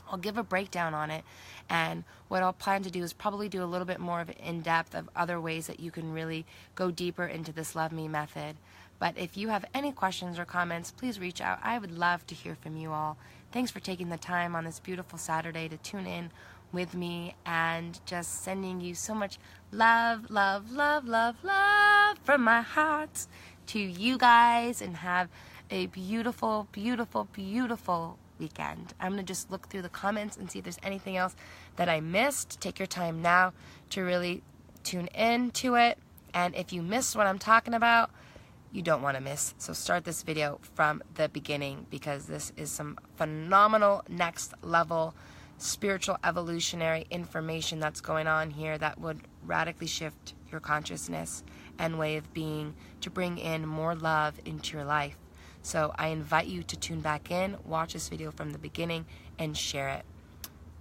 I'll give a breakdown on it, and what I'll plan to do is probably do a little bit more of in-depth of other ways that you can really go deeper into this L.O.V.E Method. But if you have any questions or comments, please reach out. I would love to hear from you all. Thanks for taking the time on this beautiful Saturday to tune in with me, and just sending you so much love, love, love, love, love from my heart to you guys, and have a beautiful, beautiful, beautiful weekend. I'm going to just look through the comments and see if there's anything else that I missed. Take your time now to really tune in to it. And if you missed what I'm talking about, you don't want to miss. So start this video from the beginning, because this is some phenomenal next level spiritual evolutionary information that's going on here that would radically shift your consciousness and way of being to bring in more love into your life. So I invite you to tune back in, watch this video from the beginning, and share it.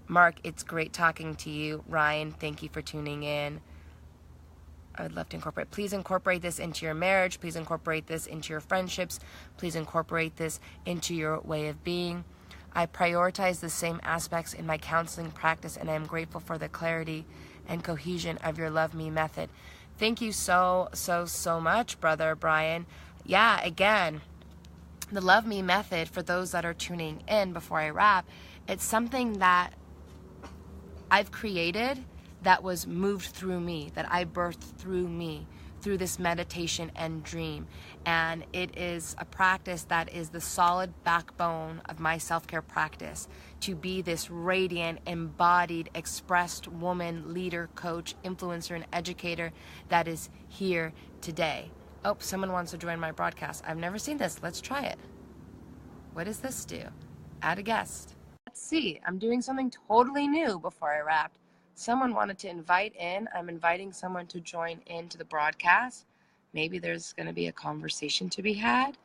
Mark, it's great talking to you. Ryan, thank you for tuning in. I would love to incorporate. Please incorporate this into your marriage. Please incorporate this into your friendships. Please incorporate this into your way of being. I prioritize the same aspects in my counseling practice, and I am grateful for the clarity and cohesion of your L.O.V.E Method. Thank you so much, Brother Brian. Yeah, again, the L.O.V.E Method, for those that are tuning in before I wrap, it's something that I've created that was moved through me, that I birthed through me, through this meditation and dream. And it is a practice that is the solid backbone of my self-care practice, to be this radiant, embodied, expressed woman, leader, coach, influencer, and educator that is here today. Oh, someone wants to join my broadcast. I've never seen this. Let's try it. What does this do? Add a guest. Let's see. I'm doing something totally new before I wrapped. Someone wanted to invite in. I'm inviting someone to join into the broadcast. Maybe there's going to be a conversation to be had.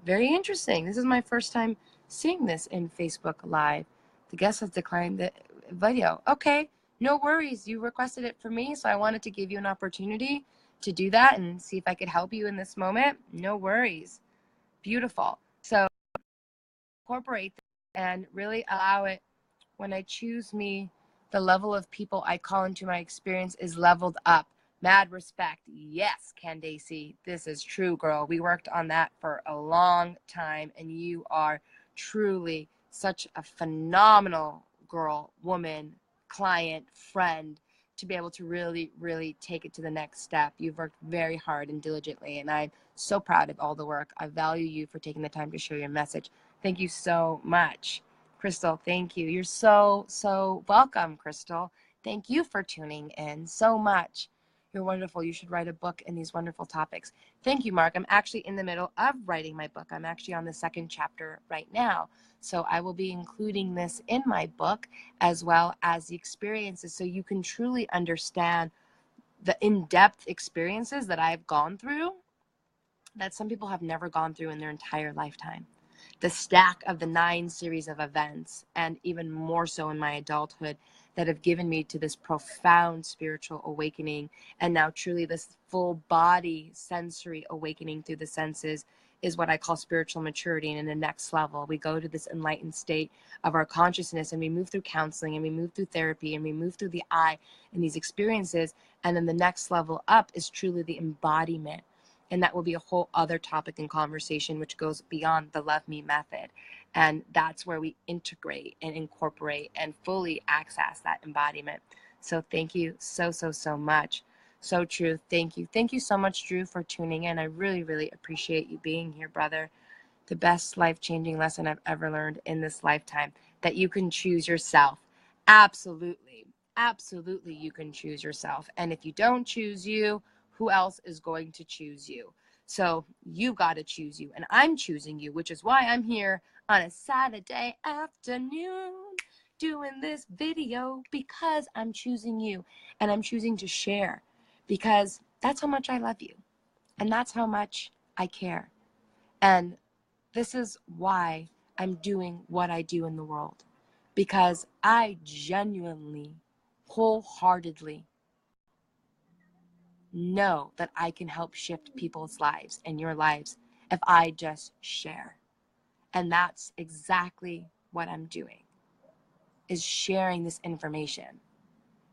Very interesting. This is my first time seeing this in Facebook Live. The guest has declined the video. Okay, no worries. You requested it for me, so I wanted to give you an opportunity to do that and see if I could help you in this moment. No worries. Beautiful. So incorporate and really allow it. When I choose me, the level of people I call into my experience is leveled up. Mad respect. Yes, Candace, this is true, girl. We worked on that for a long time, and you are truly such a phenomenal girl, woman, client, friend, to be able to really, really take it to the next step. You've worked very hard and diligently, and I'm so proud of all the work. I value you for taking the time to share your message. Thank you so much. Crystal, thank you. You're so, so welcome, Crystal. Thank you for tuning in so much. You're wonderful. You should write a book in these wonderful topics. Thank you, Mark. I'm actually in the middle of writing my book. I'm actually on the second chapter right now. So I will be including this in my book as well as the experiences so you can truly understand the in-depth experiences that I've gone through that some people have never gone through in their entire lifetime. The stack of the 9 series of events, and even more so in my adulthood, that have given me to this profound spiritual awakening, and now truly this full body sensory awakening through the senses, is what I call spiritual maturity. And in the next level, we go to this enlightened state of our consciousness, and we move through counseling, and we move through therapy, and we move through the eye and these experiences. And then the next level up is truly the embodiment. And that will be a whole other topic in conversation, which goes beyond the L.O.V.E Method. And that's where we integrate and incorporate and fully access that embodiment. So thank you so, so, so much. So true. Thank you. Thank you so much, Drew, for tuning in. I really, really appreciate you being here, brother. The best life-changing lesson I've ever learned in this lifetime, that you can choose yourself. Absolutely. Absolutely, you can choose yourself. And if you don't choose you, who else is going to choose you? So you got to choose you. And I'm choosing you, which is why I'm here on a Saturday afternoon doing this video, because I'm choosing you and I'm choosing to share, because that's how much I love you and that's how much I care. And this is why I'm doing what I do in the world, because I genuinely, wholeheartedly know that I can help shift people's lives and your lives if I just share. And that's exactly what I'm doing, is sharing this information,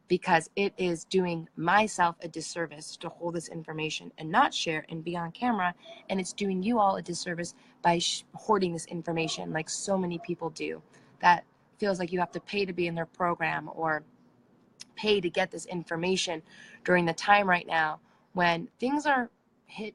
because it is doing myself a disservice to hold this information and not share and be on camera. And it's doing you all a disservice by hoarding this information like so many people do. That feels like you have to pay to be in their program or pay to get this information during the time right now when things are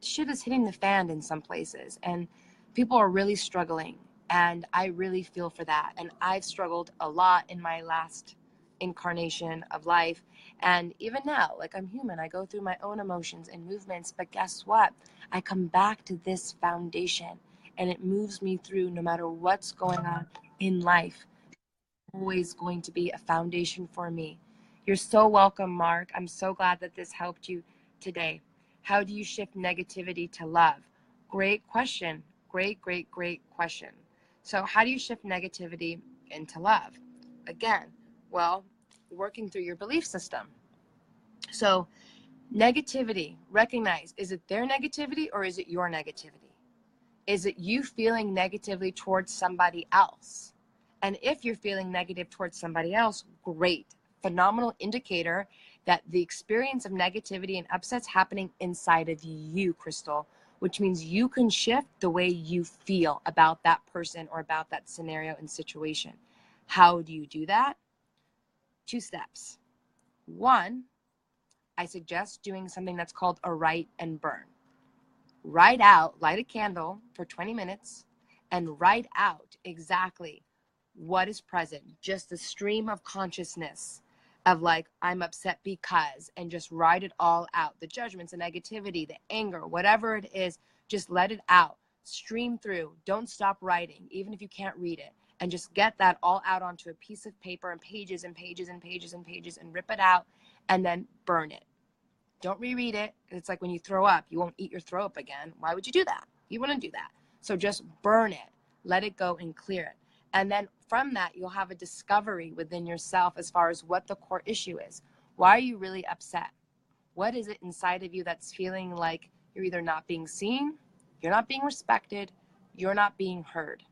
shit is hitting the fan in some places and people are really struggling. And I really feel for that. And I've struggled a lot in my last incarnation of life. And even now, like, I'm human, I go through my own emotions and movements, but guess what? I come back to this foundation and it moves me through no matter what's going on in life. Always going to be a foundation for me. You're so welcome, Mark. I'm so glad that this helped you today. How do you shift negativity to love? Great question. Great, great, great question. So how do you shift negativity into love? Again, well, working through your belief system. So negativity, recognize, is it their negativity or is it your negativity? Is it you feeling negatively towards somebody else? And if you're feeling negative towards somebody else, great. Phenomenal indicator that the experience of negativity and upset's happening inside of you, Crystal, which means you can shift the way you feel about that person or about that scenario and situation. How do you do that? 2 steps. 1, I suggest doing something that's called a write and burn. Write out, light a candle for 20 minutes and write out exactly what is present, just the stream of consciousness of, like, I'm upset because, and just write it all out. The judgments, the negativity, the anger, whatever it is, just let it out. Stream through. Don't stop writing, even if you can't read it. And just get that all out onto a piece of paper and pages and pages and pages and pages and rip it out and then burn it. Don't reread it. It's like when you throw up, you won't eat your throw up again. Why would you do that? You wouldn't do that. So just burn it, let it go and clear it. And then from that, you'll have a discovery within yourself as far as what the core issue is. Why are you really upset? What is it inside of you that's feeling like you're either not being seen, you're not being respected, you're not being heard,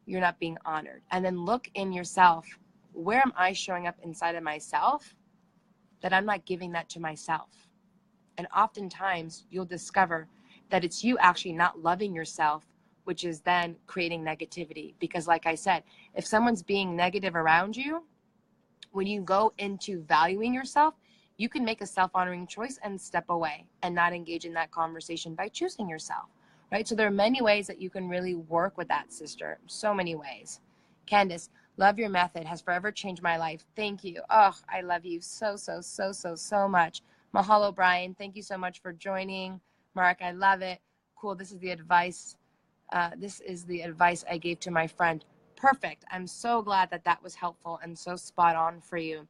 you're not being honored? And then look in yourself. Where am I showing up inside of myself that I'm not giving that to myself? And oftentimes you'll discover that it's you actually not loving yourself, which is then creating negativity. Because like I said, if someone's being negative around you, when you go into valuing yourself, you can make a self-honoring choice and step away and not engage in that conversation by choosing yourself, right? So there are many ways that you can really work with that, sister. So many ways. Candace, love your method. Has forever changed my life. Thank you. Oh, I love you so much. Mahalo, Brian. Thank you so much for joining. Mark, I love it. Cool. This is the advice. This is the advice I gave to my friend. Perfect. I'm so glad that that was helpful and so spot on for you.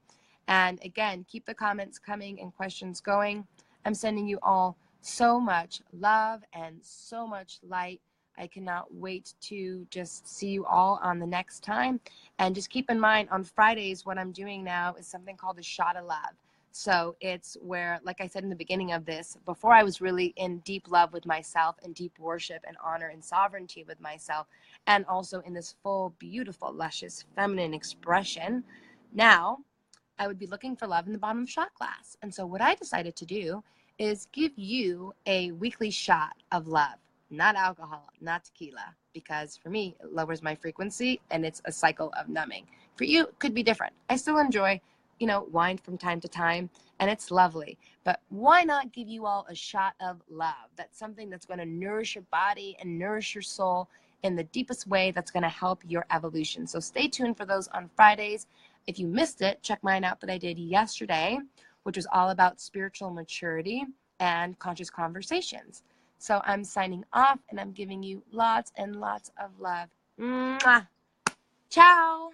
And again, keep the comments coming and questions going. I'm sending you all so much love and so much light. I cannot wait to just see you all on the next time. And just keep in mind, on Fridays, what I'm doing now is something called a shot of love. So it's where, like I said in the beginning of this, before I was really in deep love with myself and deep worship and honor and sovereignty with myself, and also in this full, beautiful, luscious, feminine expression, now I would be looking for love in the bottom of shot glass. And so what I decided to do is give you a weekly shot of love, not alcohol, not tequila, because for me, it lowers my frequency and it's a cycle of numbing. For you, it could be different. I still enjoy, wine from time to time, and it's lovely. But why not give you all a shot of love? That's something that's going to nourish your body and nourish your soul in the deepest way that's going to help your evolution. So stay tuned for those on Fridays. If you missed it, check mine out that I did yesterday, which was all about spiritual maturity and conscious conversations. So I'm signing off, and I'm giving you lots and lots of love. Mwah! Ciao!